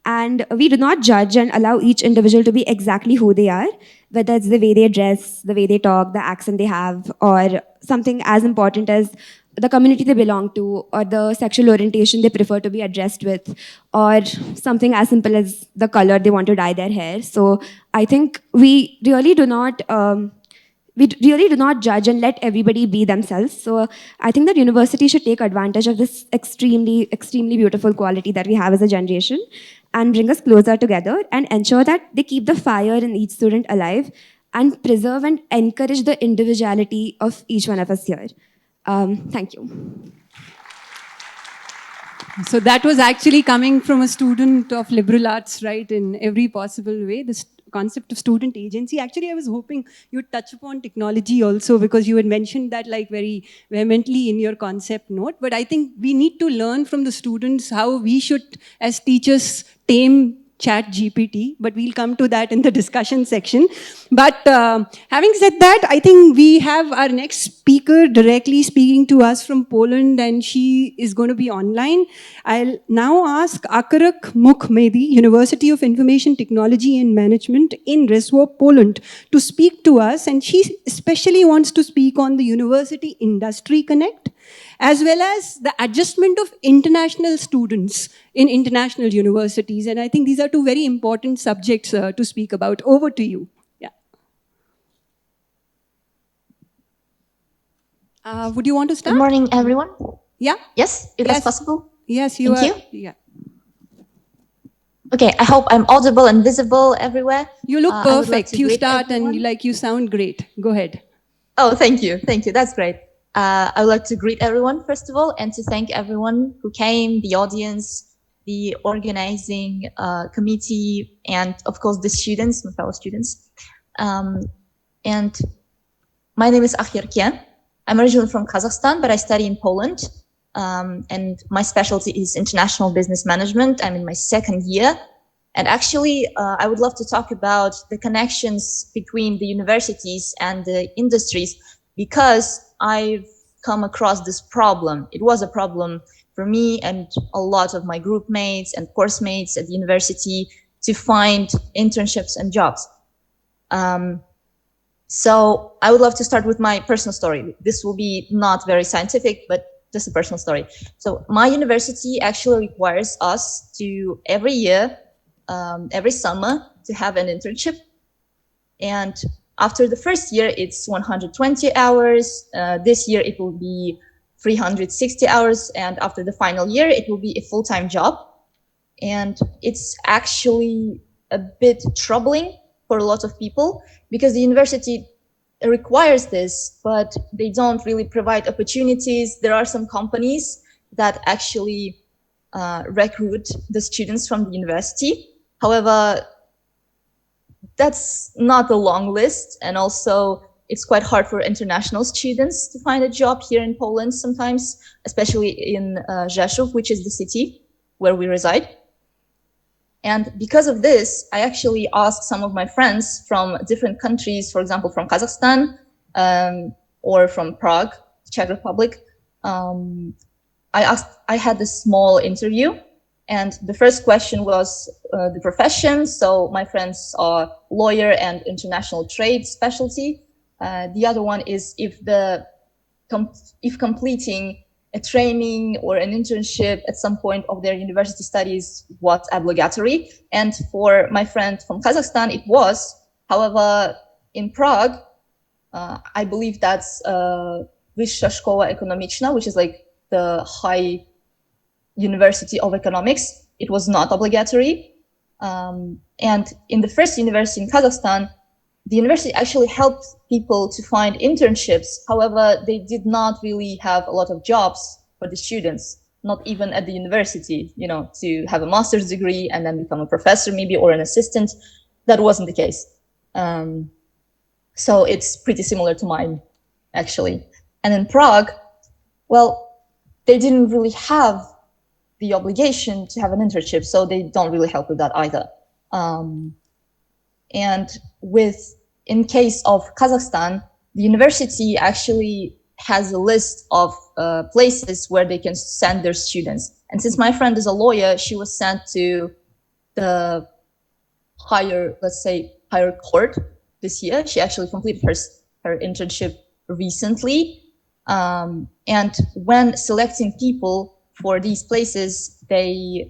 And we do not judge and allow each individual to be exactly who they are, whether it's the way they dress, the way they talk, the accent they have, or something as important as the community they belong to, or the sexual orientation they prefer to be addressed with, or something as simple as the color they want to dye their hair. So I think we really do not judge and let everybody be themselves. So I think that university should take advantage of this extremely, extremely beautiful quality that we have as a generation and bring us closer together and ensure that they keep the fire in each student alive and preserve and encourage the individuality of each one of us here. Thank you. So that was actually coming from a student of liberal arts, right, in every possible way. This concept of student agency. Actually, I was hoping you'd touch upon technology also, because you had mentioned that like very vehemently in your concept note. But I think we need to learn from the students how we should, as teachers, tame Chat GPT, but we'll come to that in the discussion section. But having said that, I think we have our next speaker directly speaking to us from Poland, and she is going to be online. I'll now ask Akarak Mukhmedi, University of Information Technology and Management in Rzeszów, Poland, to speak to us. And she especially wants to speak on the University Industry Connect, as well as the adjustment of international students in international universities. And I think these are two very important subjects to speak about. Over to you. Yeah. Would you want to start? Good morning, everyone. Yeah? Yes, if that's possible. Yes, you Thank are. you. Yeah. Okay, I hope I'm audible and visible everywhere. You look I would like perfect. to You greet start everyone. and you sound great. Go ahead. Oh, thank you. Thank you. That's great. I would like to greet everyone, first of all, and to thank everyone who came, the audience, the organizing committee, and of course the students, my fellow students. And my name is Akhirkian. I'm originally from Kazakhstan, but I study in Poland. And my specialty is international business management. I'm in my second year. And actually, I would love to talk about the connections between the universities and the industries, because I've come across this problem. It was a problem for me and a lot of my group mates and course mates at the university to find internships and jobs. So I would love to start with my personal story. This will be not very scientific, but just a personal story. So my university actually requires us to every year, every summer, to have an internship. And after the first year, it's 120 hours. This year, it will be 360 hours. And after the final year, it will be a full-time job. And it's actually a bit troubling for a lot of people because the university requires this, but they don't really provide opportunities. There are some companies that actually recruit the students from the university. However, that's not a long list. And also, it's quite hard for international students to find a job here in Poland sometimes, especially in Rzeszów, which is the city where we reside. And because of this, I actually asked some of my friends from different countries, for example, from Kazakhstan or from Prague, Czech Republic. I had a small interview, and the first question was the profession. So my friends are lawyer and international trade specialty. The other one is if completing a training or an internship at some point of their university studies was obligatory. And for my friend from Kazakhstan, it was. However, in Prague, I believe that's Wyższa Szkoła Ekonomiczna, which is like the high university of economics. It was not obligatory. And in the first university in Kazakhstan, the university actually helped people to find internships. However, they did not really have a lot of jobs for the students, not even at the university, you know, to have a master's degree and then become a professor maybe or an assistant. That wasn't the case. So it's pretty similar to mine, actually. And in Prague, well, they didn't really have the obligation to have an internship, so they don't really help with that either. And in case of Kazakhstan, the university actually has a list of places where they can send their students. And since my friend is a lawyer, she was sent to the higher court this year. She actually completed her internship recently. And when selecting people for these places, they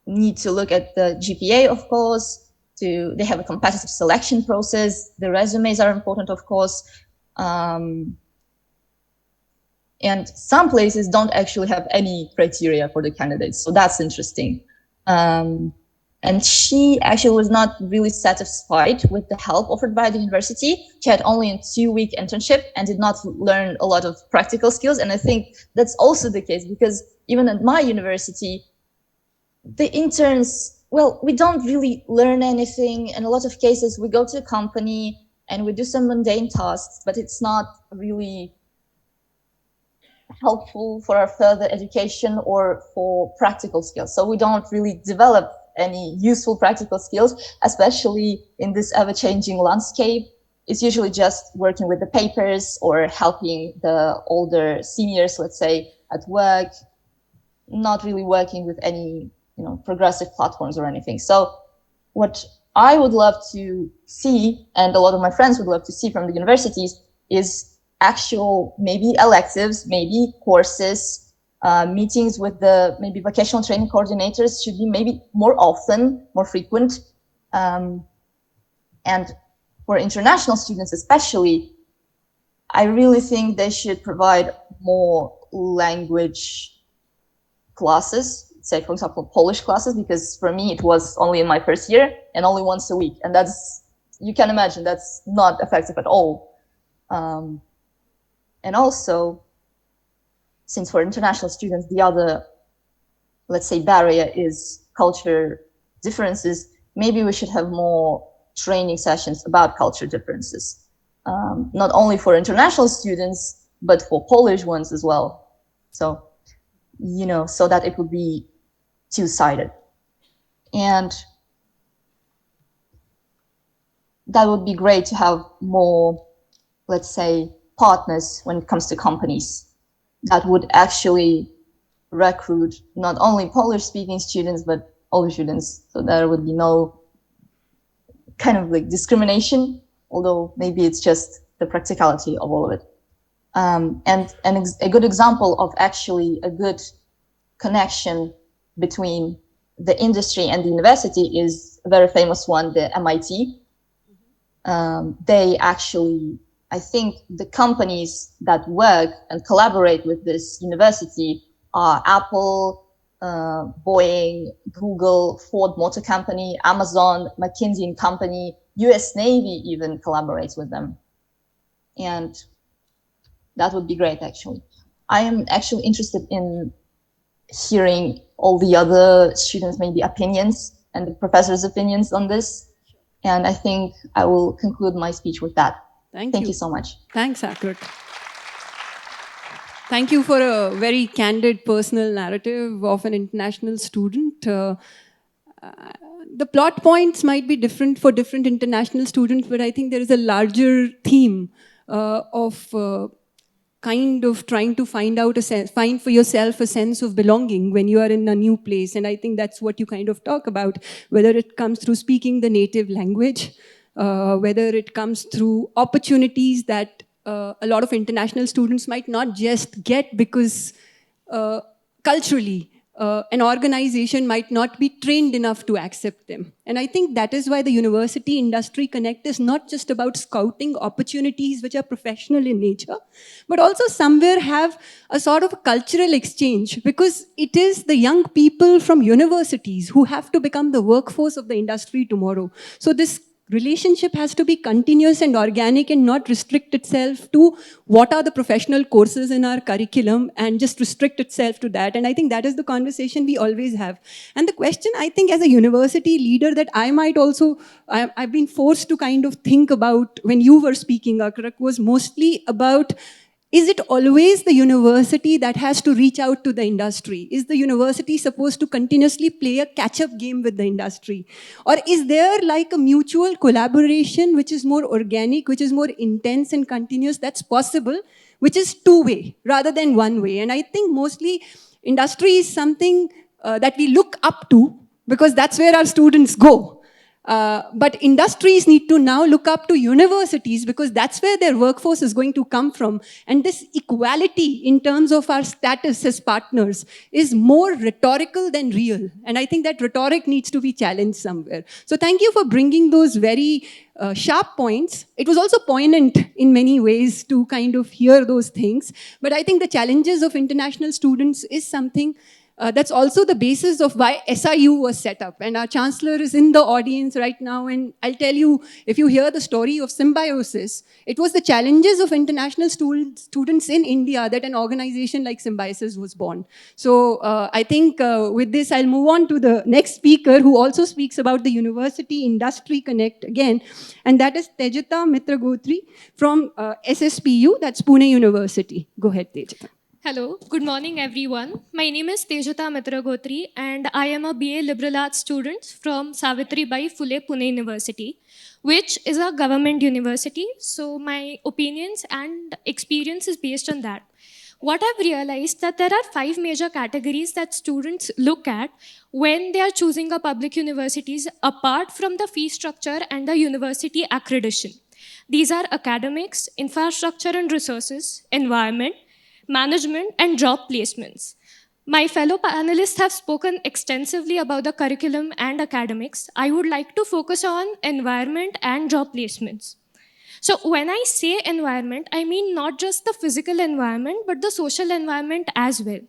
need to look at the GPA, of course. They have a competitive selection process. The resumes are important, of course. And some places don't actually have any criteria for the candidates. So that's interesting. And she actually was not really satisfied with the help offered by the university. She had only a 2-week internship and did not learn a lot of practical skills. And I think that's also the case because even at my university, the interns, well, we don't really learn anything. In a lot of cases, we go to a company and we do some mundane tasks, but it's not really helpful for our further education or for practical skills. So we don't really develop any useful practical skills, especially in this ever-changing landscape. It's usually just working with the papers or helping the older seniors, let's say, at work, not really working with any progressive platforms or anything. So what I would love to see, and a lot of my friends would love to see from the universities, is actual maybe electives, maybe courses, meetings with the maybe vocational training coordinators should be maybe more often, more frequent. And for international students especially, I really think they should provide more language classes, say, for example, Polish classes, because for me, it was only in my first year and only once a week. And that's, you can imagine, that's not effective at all. And also, since for international students, the other, let's say, barrier is culture differences, maybe we should have more training sessions about culture differences, not only for international students, but for Polish ones as well. So, so that it would be two-sided. And that would be great to have more, let's say, partners when it comes to companies that would actually recruit not only Polish-speaking students, but all students. So there would be no kind of like discrimination, although maybe it's just the practicality of all of it. And a good example of actually a good connection between the industry and the university is a very famous one, the MIT. They actually, I think the companies that work and collaborate with this university are Apple, Boeing, Google, Ford Motor Company, Amazon, McKinsey and Company, US Navy even collaborates with them. And that would be great, actually. I am actually interested in hearing all the other students' maybe opinions and the professors' opinions on this. And I think I will conclude my speech with that. Thank you so much. Thanks, Akrut. Thank you for a very candid personal narrative of an international student. The plot points might be different for different international students, but I think there is a larger theme of kind of trying to find for yourself a sense of belonging when you are in a new place. And I think that's what you kind of talk about, whether it comes through speaking the native language, whether it comes through opportunities that a lot of international students might not just get because culturally, an organization might not be trained enough to accept them. And I think that is why the University Industry Connect is not just about scouting opportunities which are professional in nature, but also somewhere have a sort of a cultural exchange, because it is the young people from universities who have to become the workforce of the industry tomorrow. So this relationship has to be continuous and organic and not restrict itself to what are the professional courses in our curriculum and just restrict itself to that. And I think that is the conversation we always have. And the question, I think, as a university leader that I might also, I've been forced to kind of think about when you were speaking, Akrak, was mostly about, is it always the university that has to reach out to the industry? Is the university supposed to continuously play a catch-up game with the industry? Or is there like a mutual collaboration which is more organic, which is more intense and continuous, that's possible, which is two-way rather than one-way? And I think mostly industry is something that we look up to because that's where our students go. But industries need to now look up to universities because that's where their workforce is going to come from. And this equality in terms of our status as partners is more rhetorical than real. And I think that rhetoric needs to be challenged somewhere. So thank you for bringing those very sharp points. It was also poignant in many ways to kind of hear those things. But I think the challenges of international students is something that's also the basis of why SIU was set up. And our chancellor is in the audience right now. And I'll tell you, if you hear the story of Symbiosis, it was the challenges of international students in India that an organization like Symbiosis was born. So I think with this, I'll move on to the next speaker who also speaks about the University Industry Connect again. And that is Tejata Mitragotri from SSPU, that's Pune University. Go ahead, Tejata. Hello, good morning everyone. My name is Tejata Mitragotri and I am a BA Liberal Arts student from Savitribai Phule Pune University, which is a government university. So my opinions and experience is based on that. What I've realized that there are 5 major categories that students look at when they are choosing a public universities apart from the fee structure and the university accreditation. These are academics, infrastructure and resources, environment, management, and job placements. My fellow panelists have spoken extensively about the curriculum and academics. I would like to focus on environment and job placements. So when I say environment, I mean not just the physical environment, but the social environment as well.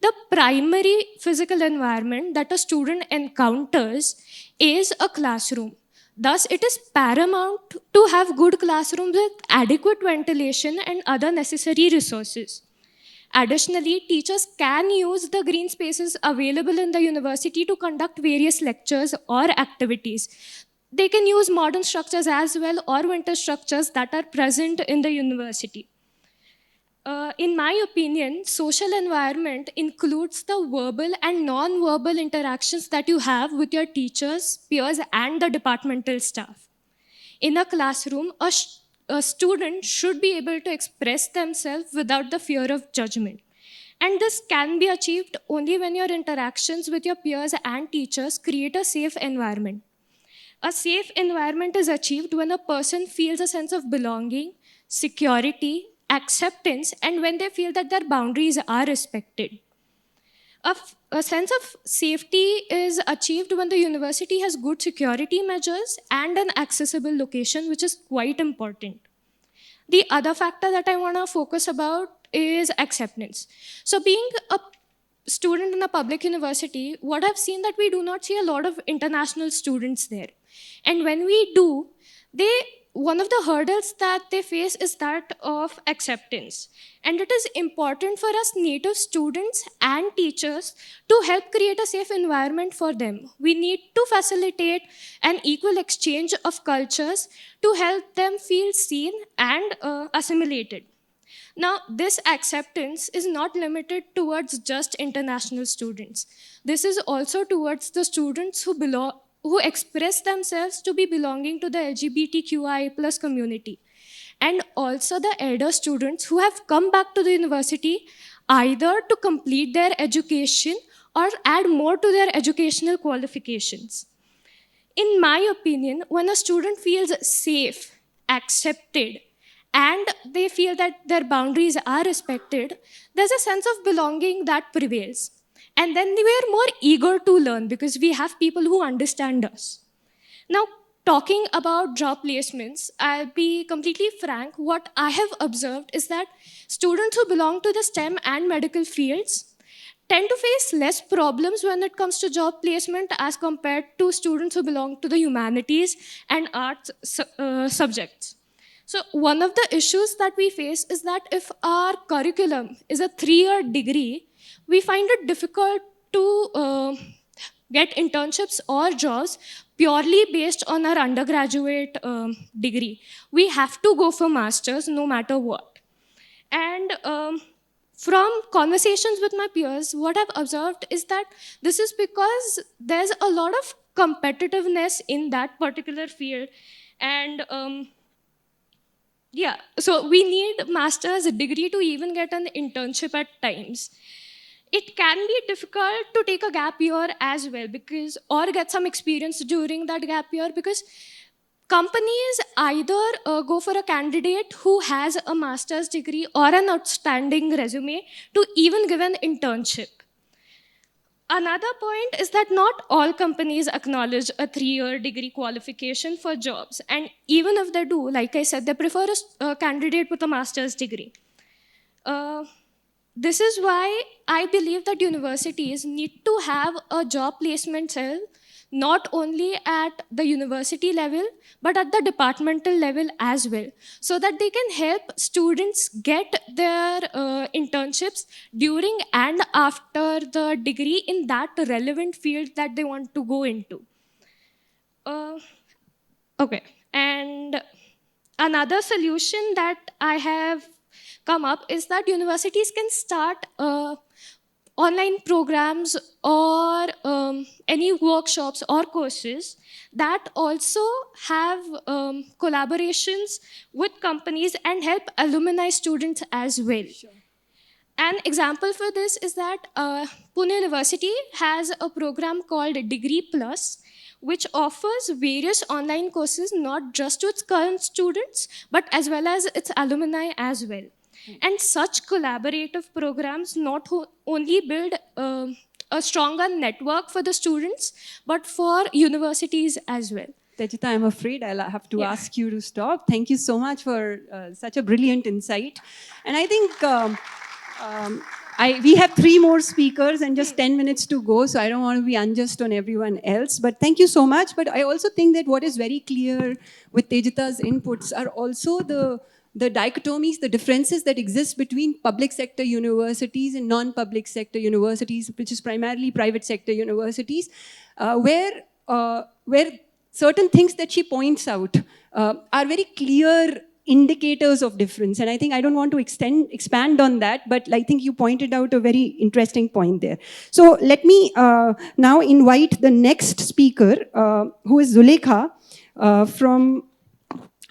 The primary physical environment that a student encounters is a classroom. Thus, it is paramount to have good classrooms with adequate ventilation and other necessary resources. Additionally, teachers can use the green spaces available in the university to conduct various lectures or activities. They can use modern structures as well or vintage structures that are present in the university. In my opinion, social environment includes the verbal and non-verbal interactions that you have with your teachers, peers, and the departmental staff. In a classroom, a student should be able to express themselves without the fear of judgment. And this can be achieved only when your interactions with your peers and teachers create a safe environment. A safe environment is achieved when a person feels a sense of belonging, security, acceptance, and when they feel that their boundaries are respected. A sense of safety is achieved when the university has good security measures and an accessible location, which is quite important. The other factor that I want to focus about is acceptance. So being a student in a public university, what I've seen that we do not see a lot of international students there. And when we do, one of the hurdles that they face is that of acceptance. And it is important for us native students and teachers to help create a safe environment for them. We need to facilitate an equal exchange of cultures to help them feel seen and assimilated. Now, this acceptance is not limited towards just international students. This is also towards the students who express themselves to be belonging to the LGBTQI plus community, and also the elder students who have come back to the university either to complete their education or add more to their educational qualifications. In my opinion, when a student feels safe, accepted, and they feel that their boundaries are respected, there's a sense of belonging that prevails. And then we are more eager to learn because we have people who understand us. Now, talking about job placements, I'll be completely frank. What I have observed is that students who belong to the STEM and medical fields tend to face less problems when it comes to job placement as compared to students who belong to the humanities and arts subjects. So one of the issues that we face is that if our curriculum is a 3-year degree, we find it difficult to get internships or jobs purely based on our undergraduate degree. We have to go for masters no matter what. And from conversations with my peers, what I've observed is that this is because there's a lot of competitiveness in that particular field. And yeah, so we need master's degree to even get an internship at times. It can be difficult to take a gap year as well or get some experience during that gap year because companies either go for a candidate who has a master's degree or an outstanding resume to even give an internship. Another point is that not all companies acknowledge a 3-year degree qualification for jobs. And even if they do, like I said, they prefer a candidate with a master's degree. This is why I believe that universities need to have a job placement cell, not only at the university level, but at the departmental level as well, so that they can help students get their internships during and after the degree in that relevant field that they want to go into. Okay, and another solution that I have come up is that universities can start online programs or any workshops or courses that also have collaborations with companies and help alumni students as well. Sure. An example for this is that Pune University has a program called Degree Plus, which offers various online courses not just to its current students, but as well as its alumni as well. And such collaborative programs not only build a stronger network for the students, but for universities as well. Tejita, I'm afraid I'll have to ask you to stop. Thank you so much for such a brilliant insight. And I think we have 3 more speakers and just 10 minutes to go, so I don't want to be unjust on everyone else. But thank you so much. But I also think that what is very clear with Tejita's inputs are also the dichotomies, the differences that exist between public sector universities and non-public sector universities, which is primarily private sector universities, where certain things that she points out are very clear indicators of difference. And I think I don't want to expand on that, but I think you pointed out a very interesting point there. So let me now invite the next speaker, who is Zulekha from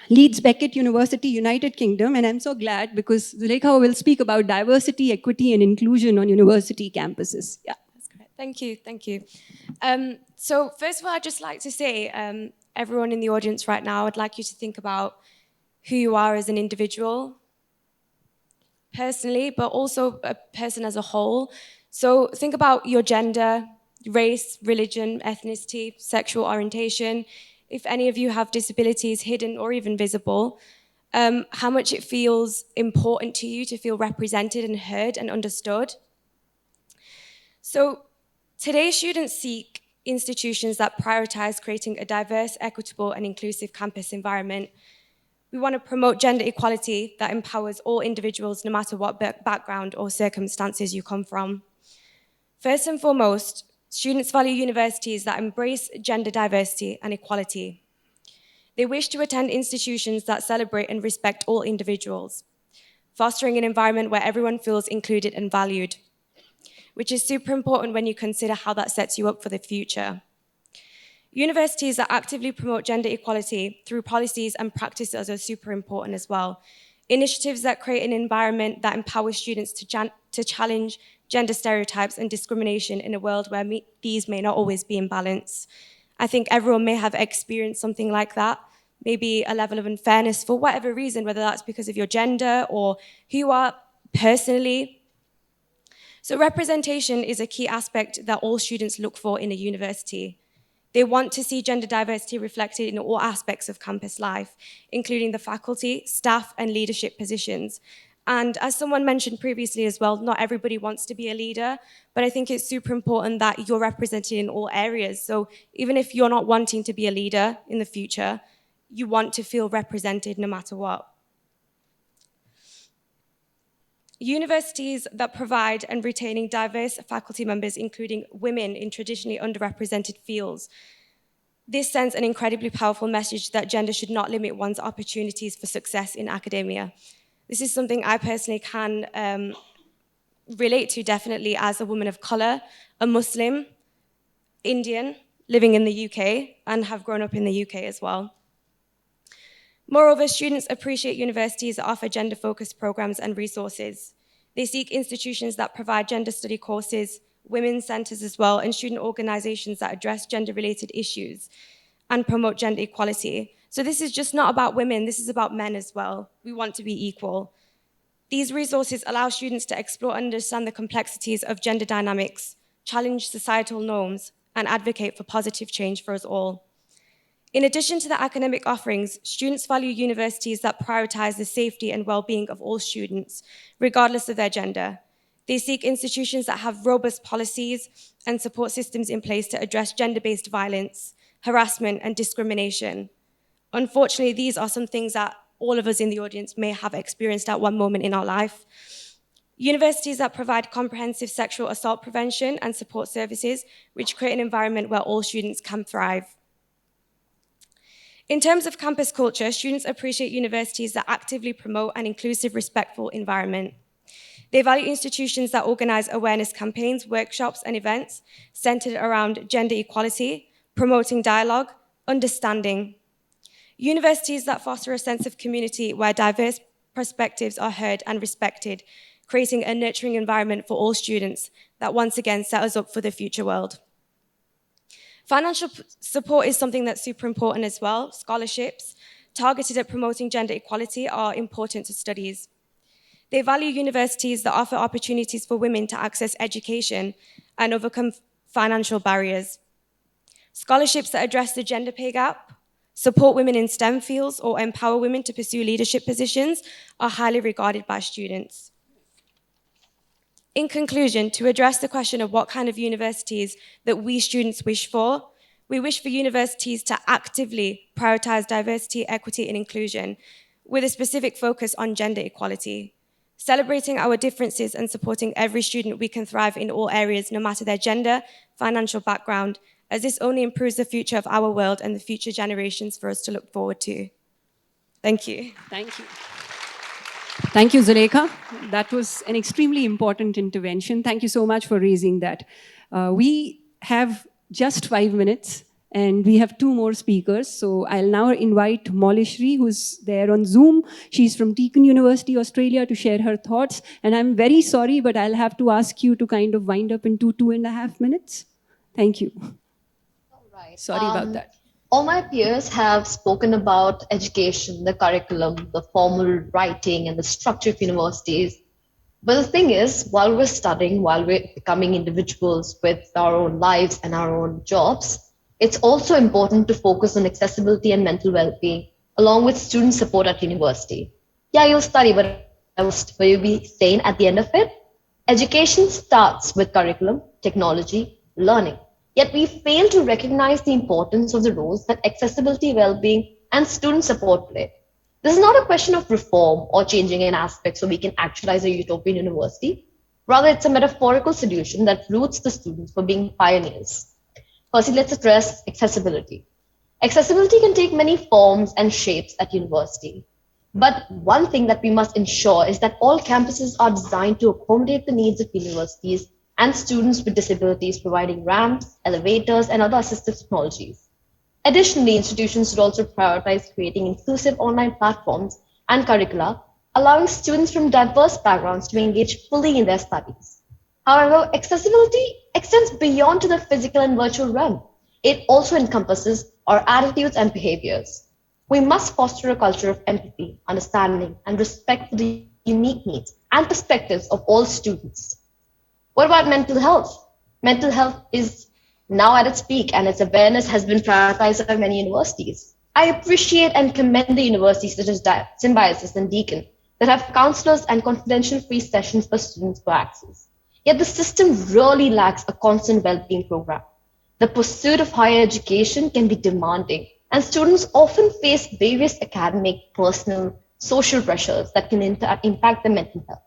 Leeds Beckett University, United Kingdom, and I'm so glad because Zulekha will speak about diversity, equity, and inclusion on university campuses. Yeah. That's great. Thank you, thank you. So first of all, I'd just like to say, everyone in the audience right now, I'd like you to think about who you are as an individual, personally, but also a person as a whole. So think about your gender, race, religion, ethnicity, sexual orientation. If any of you have disabilities, hidden or even visible, how much it feels important to you to feel represented and heard and understood. So today, students seek institutions that prioritize creating a diverse, equitable, and inclusive campus environment. We want to promote gender equality that empowers all individuals, no matter what background or circumstances you come from. First and foremost, students value universities that embrace gender diversity and equality. They wish to attend institutions that celebrate and respect all individuals, fostering an environment where everyone feels included and valued, which is super important when you consider how that sets you up for the future. Universities that actively promote gender equality through policies and practices are super important as well. Initiatives that create an environment that empowers students to challenge gender stereotypes and discrimination in a world where these may not always be in balance. I think everyone may have experienced something like that, maybe a level of unfairness for whatever reason, whether that's because of your gender or who you are personally. So representation is a key aspect that all students look for in a university. They want to see gender diversity reflected in all aspects of campus life, including the faculty, staff, and leadership positions. And as someone mentioned previously as well, not everybody wants to be a leader, but I think it's super important that you're represented in all areas. So even if you're not wanting to be a leader in the future, you want to feel represented no matter what. Universities that provide and retaining diverse faculty members, including women in traditionally underrepresented fields. This sends an incredibly powerful message that gender should not limit one's opportunities for success in academia. This is something I personally can relate to definitely as a woman of color, a Muslim, Indian, living in the UK, and have grown up in the UK as well. Moreover, students appreciate universities that offer gender-focused programs and resources. They seek institutions that provide gender study courses, women's centers as well, and student organizations that address gender-related issues and promote gender equality. So this is just not about women, this is about men as well. We want to be equal. These resources allow students to explore and understand the complexities of gender dynamics, challenge societal norms, and advocate for positive change for us all. In addition to the academic offerings, students value universities that prioritize the safety and well-being of all students, regardless of their gender. They seek institutions that have robust policies and support systems in place to address gender-based violence, harassment, and discrimination. Unfortunately, these are some things that all of us in the audience may have experienced at one moment in our life. Universities that provide comprehensive sexual assault prevention and support services, which create an environment where all students can thrive. In terms of campus culture, students appreciate universities that actively promote an inclusive, respectful environment. They value institutions that organize awareness campaigns, workshops, and events centered around gender equality, promoting dialogue, understanding. Universities that foster a sense of community where diverse perspectives are heard and respected, creating a nurturing environment for all students that once again set us up for the future world. Financial support is something that's super important as well. Scholarships targeted at promoting gender equality are important to studies. They value universities that offer opportunities for women to access education and overcome financial barriers. Scholarships that address the gender pay gap, support women in STEM fields, or empower women to pursue leadership positions are highly regarded by students. In conclusion, to address the question of what kind of universities that we students wish for, we wish for universities to actively prioritize diversity, equity, and inclusion with a specific focus on gender equality. Celebrating our differences and supporting every student we can thrive in all areas, no matter their gender, financial background, as this only improves the future of our world and the future generations for us to look forward to. Thank you. Thank you. Thank you, Zulekha. That was an extremely important intervention. Thank you so much for raising that. We have just 5 minutes, And we have two more speakers. So I'll now invite Molishri, who's there on Zoom. She's from Deakin University, Australia, to share her thoughts. And I'm very sorry, but I'll have to ask you to kind of wind up in 2.5 minutes. Thank you. Right. Sorry about that. All my peers have spoken about education, the curriculum, the formal writing, and the structure of universities. But the thing is, while we're studying, while we're becoming individuals with our own lives and our own jobs, it's also important to focus on accessibility and mental well-being, along with student support at university. Yeah, you'll study, but will you be sane at the end of it? Education starts with curriculum, technology, learning. Yet we fail to recognize the importance of the roles that accessibility, well-being, and student support play. This is not a question of reform or changing an aspect so we can actualize a utopian university. Rather, it's a metaphorical solution that roots the students for being pioneers. Firstly, let's address accessibility. Accessibility can take many forms and shapes at university. But one thing that we must ensure is that all campuses are designed to accommodate the needs of universities and students with disabilities, providing ramps, elevators, and other assistive technologies. Additionally, institutions should also prioritize creating inclusive online platforms and curricula, allowing students from diverse backgrounds to engage fully in their studies. However, accessibility extends beyond to the physical and virtual realm. It also encompasses our attitudes and behaviors. We must foster a culture of empathy, understanding, and respect for the unique needs and perspectives of all students. What about mental health? Mental health is now at its peak and its awareness has been prioritized by many universities. I appreciate and commend the universities such as Symbiosis and Deakin that have counselors and confidential free sessions for students for access. Yet the system really lacks a constant well-being program. The pursuit of higher education can be demanding, and students often face various academic, personal, social pressures that can impact their mental health.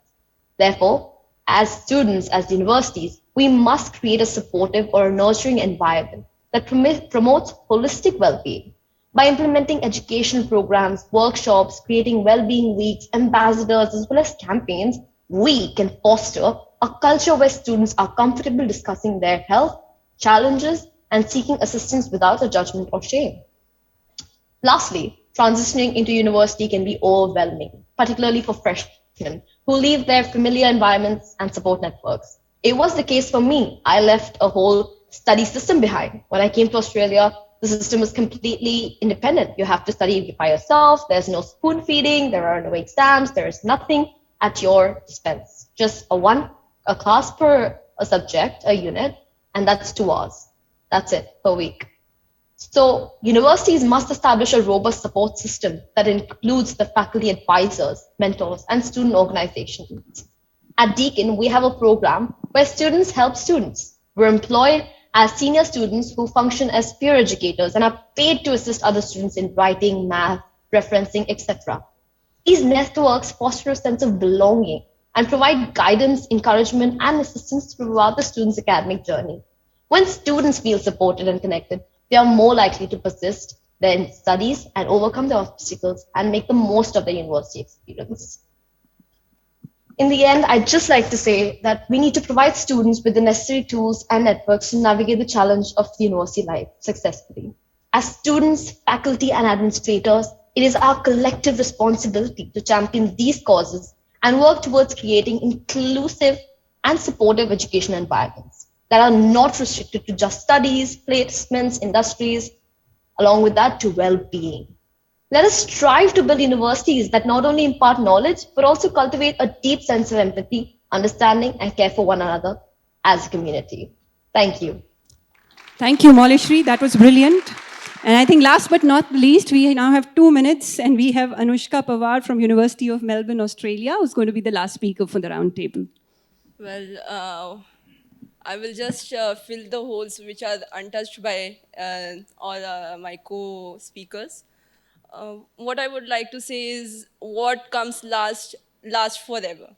Therefore, as students, as universities, we must create a supportive or a nurturing environment that promotes holistic well-being. By implementing educational programs, workshops, creating well-being weeks, ambassadors, as well as campaigns, we can foster a culture where students are comfortable discussing their health, challenges, and seeking assistance without a judgment or shame. Lastly, transitioning into university can be overwhelming, particularly for freshmen who leave their familiar environments and support networks. It was the case for me. I left a whole study system behind. When I came to Australia, the system was completely independent. You have to study by yourself. There's no spoon feeding. There are no exams. There is nothing at your dispense. Just a class per a subject, a unit, and that's 2 hours. That's it per week. So universities must establish a robust support system that includes the faculty advisors, mentors, and student organizations. At Deakin, we have a program where students help students. We're employed as senior students who function as peer educators and are paid to assist other students in writing, math, referencing, etc. These networks foster a sense of belonging and provide guidance, encouragement, and assistance throughout the student's academic journey. When students feel supported and connected, they are more likely to persist their studies and overcome the obstacles and make the most of their university experience. In the end, I'd just like to say that we need to provide students with the necessary tools and networks to navigate the challenge of the university life successfully. As students, faculty, and administrators, it is our collective responsibility to champion these causes and work towards creating inclusive and supportive education environments that are not restricted to just studies, placements, industries, along with that to well-being. Let us strive to build universities that not only impart knowledge, but also cultivate a deep sense of empathy, understanding, and care for one another as a community. Thank you. Thank you, Molishri. That was brilliant. And I think last but not least, we now have 2 minutes and we have Anushka Pawar from University of Melbourne, Australia, who's going to be the last speaker for the roundtable. Well, I will just fill the holes which are untouched by all my co-speakers. What I would like to say is what comes last forever.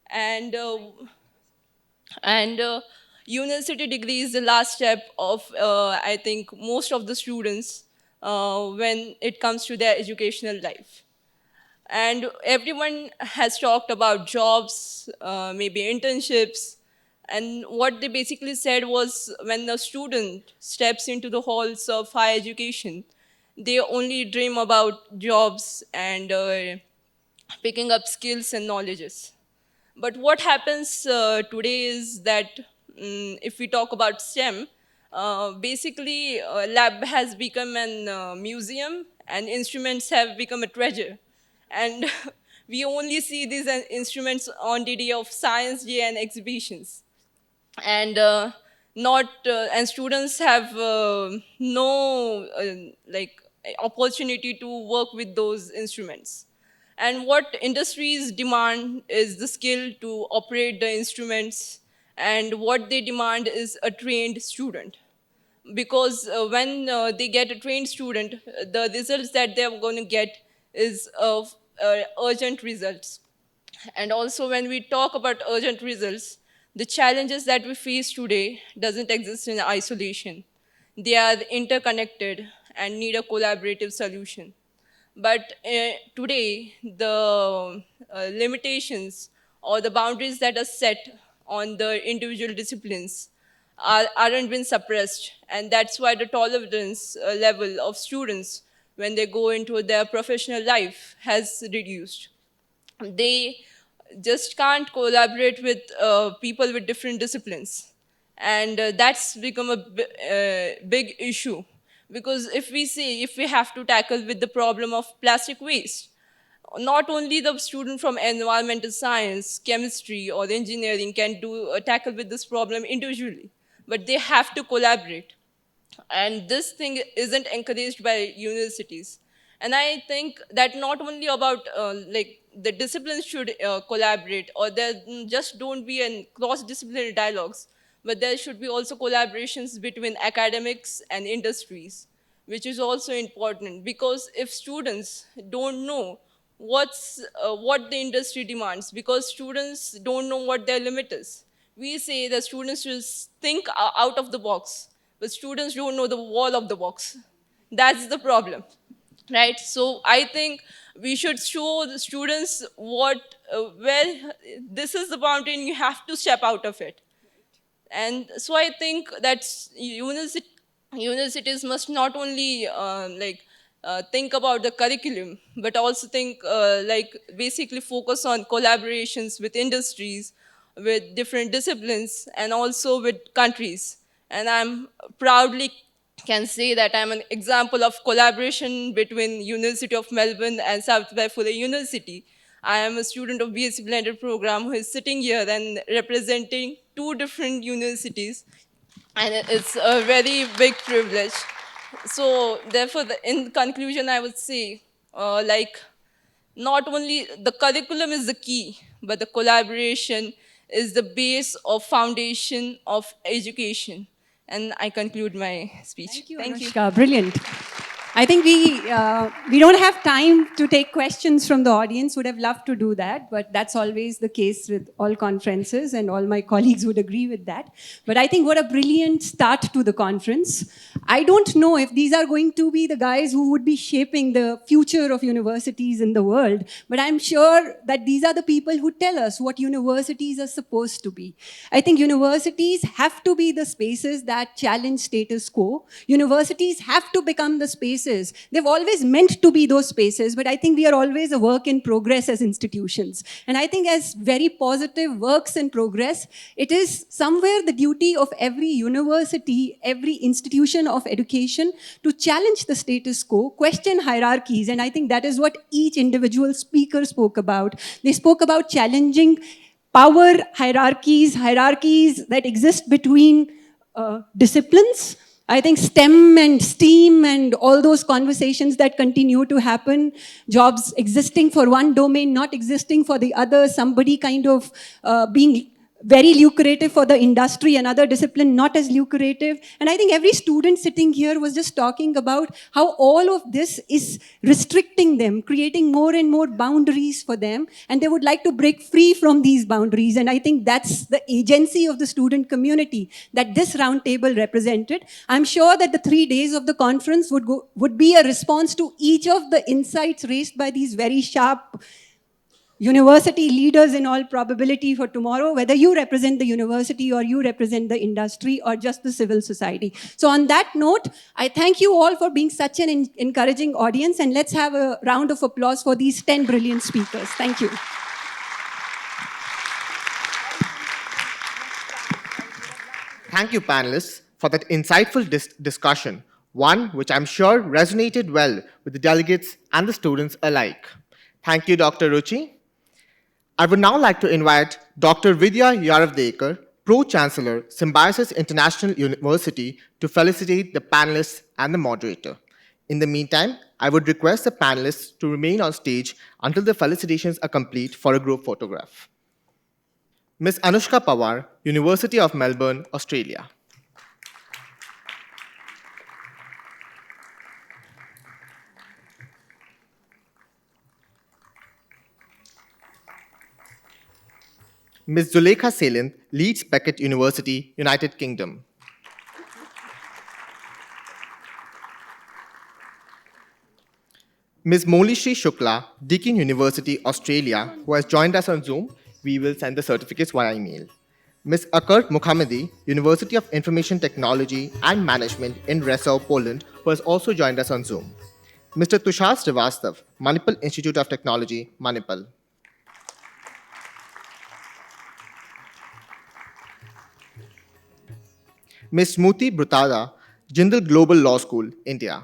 And university degree is the last step of, I think, most of the students when it comes to their educational life. And everyone has talked about jobs, maybe internships, And what they basically said was when a student steps into the halls of higher education, they only dream about jobs and picking up skills and knowledges. But what happens today is that if we talk about STEM, basically lab has become an museum and instruments have become a treasure. And we only see these instruments on the day of Science Day and exhibitions. And not and students have no like opportunity to work with those instruments. And what industries demand is the skill to operate the instruments, and what they demand is a trained student. Because when they get a trained student, the results that they're going to get is of urgent results. And also when we talk about urgent results, the challenges that we face today doesn't exist in isolation. They are interconnected and need a collaborative solution. But today, the limitations or the boundaries that are set on the individual disciplines aren't been suppressed. And that's why the tolerance level of students when they go into their professional life has reduced. They just can't collaborate with people with different disciplines. And that's become a big issue. Because if we say, if we have to tackle with the problem of plastic waste, not only the student from environmental science, chemistry, or engineering can tackle with this problem individually, but they have to collaborate. And this thing isn't encouraged by universities. And I think that not only about like the disciplines should collaborate, or there just don't be an cross-disciplinary dialogues, but there should be also collaborations between academics and industries, which is also important. Because if students don't know what the industry demands, because students don't know what their limit is. We say that students should think out of the box, but students don't know the wall of the box. That's the problem, right? So I think we should show the students where this is the boundary and you have to step out of it. And so I think that universities must not only think about the curriculum, but also think like basically focus on collaborations with industries, with different disciplines, and also with countries. And I'm proudly can say that I'm an example of collaboration between University of Melbourne and South by Fuller University. I am a student of BSc Blended program who is sitting here and representing two different universities, and it's a very big privilege. So therefore, in conclusion, I would say, like, not only the curriculum is the key, but the collaboration is the base or foundation of education. And I conclude my speech. Thank you, Anushka. Brilliant. I think we don't have time to take questions from the audience. Would have loved to do that, but that's always the case with all conferences, and all my colleagues would agree with that. But I think what a brilliant start to the conference. I don't know if these are going to be the guys who would be shaping the future of universities in the world, but I'm sure that these are the people who tell us what universities are supposed to be. I think universities have to be the spaces that challenge status quo. Universities have to become the spaces. They've always meant to be those spaces, but I think we are always a work in progress as institutions. And I think as very positive works in progress, it is somewhere the duty of every university, every institution of education to challenge the status quo, question hierarchies. And I think that is what each individual speaker spoke about. They spoke about challenging power hierarchies that exist between disciplines. I think STEM and STEAM and all those conversations that continue to happen, jobs existing for one domain, not existing for the other, somebody kind of being very lucrative for the industry, another discipline not as lucrative. And I think every student sitting here was just talking about how all of this is restricting them, creating more and more boundaries for them, and they would like to break free from these boundaries. And I think that's the agency of the student community that this roundtable represented. I'm sure that the 3 days of the conference would be a response to each of the insights raised by these very sharp university leaders in all probability for tomorrow, whether you represent the university or you represent the industry or just the civil society. So on that note, I thank you all for being such an encouraging audience, and let's have a round of applause for these 10 brilliant speakers. Thank you. Thank you, panelists, for that insightful discussion, one which I'm sure resonated well with the delegates and the students alike. Thank you, Dr. Ruchi. I would now like to invite Dr. Vidya Yaravdekar, Pro-Chancellor, Symbiosis International University, to felicitate the panelists and the moderator. In the meantime, I would request the panelists to remain on stage until the felicitations are complete for a group photograph. Ms. Anushka Pawar, University of Melbourne, Australia. Ms. Zulekha Salint, Leeds Beckett University, United Kingdom. Ms. Molishri Shukla, Deakin University, Australia, who has joined us on Zoom. We will send the certificates via email. Ms. Akert Mukhamedi, University of Information Technology and Management in Resov, Poland, who has also joined us on Zoom. Mr. Tushar Srivastav, Manipal Institute of Technology, Manipal. Ms. Smruti Brutada, Jindal Global Law School, India.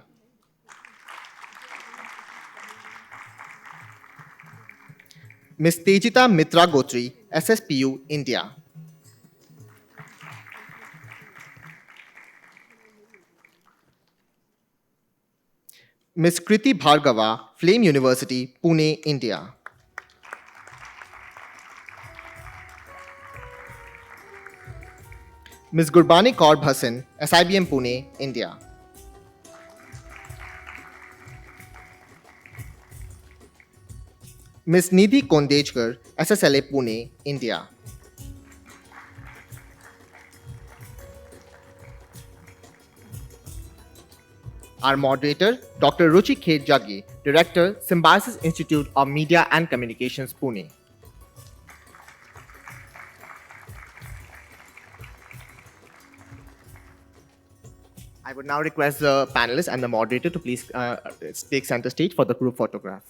Ms. Tejita Mitra Gotri, SSPU, India. Ms. Kriti Bhargava, Flame University, Pune, India. Ms. Gurbani Kaur Bhasan, SIBM, Pune, India. Ms. Nidhi Kondejkar, SSLA, Pune, India. Our moderator, Dr. Ruchi Kher Jaggi, Director, Symbiosis Institute of Media and Communications, Pune. I would now request the panelists and the moderator to please take center stage for the group photograph.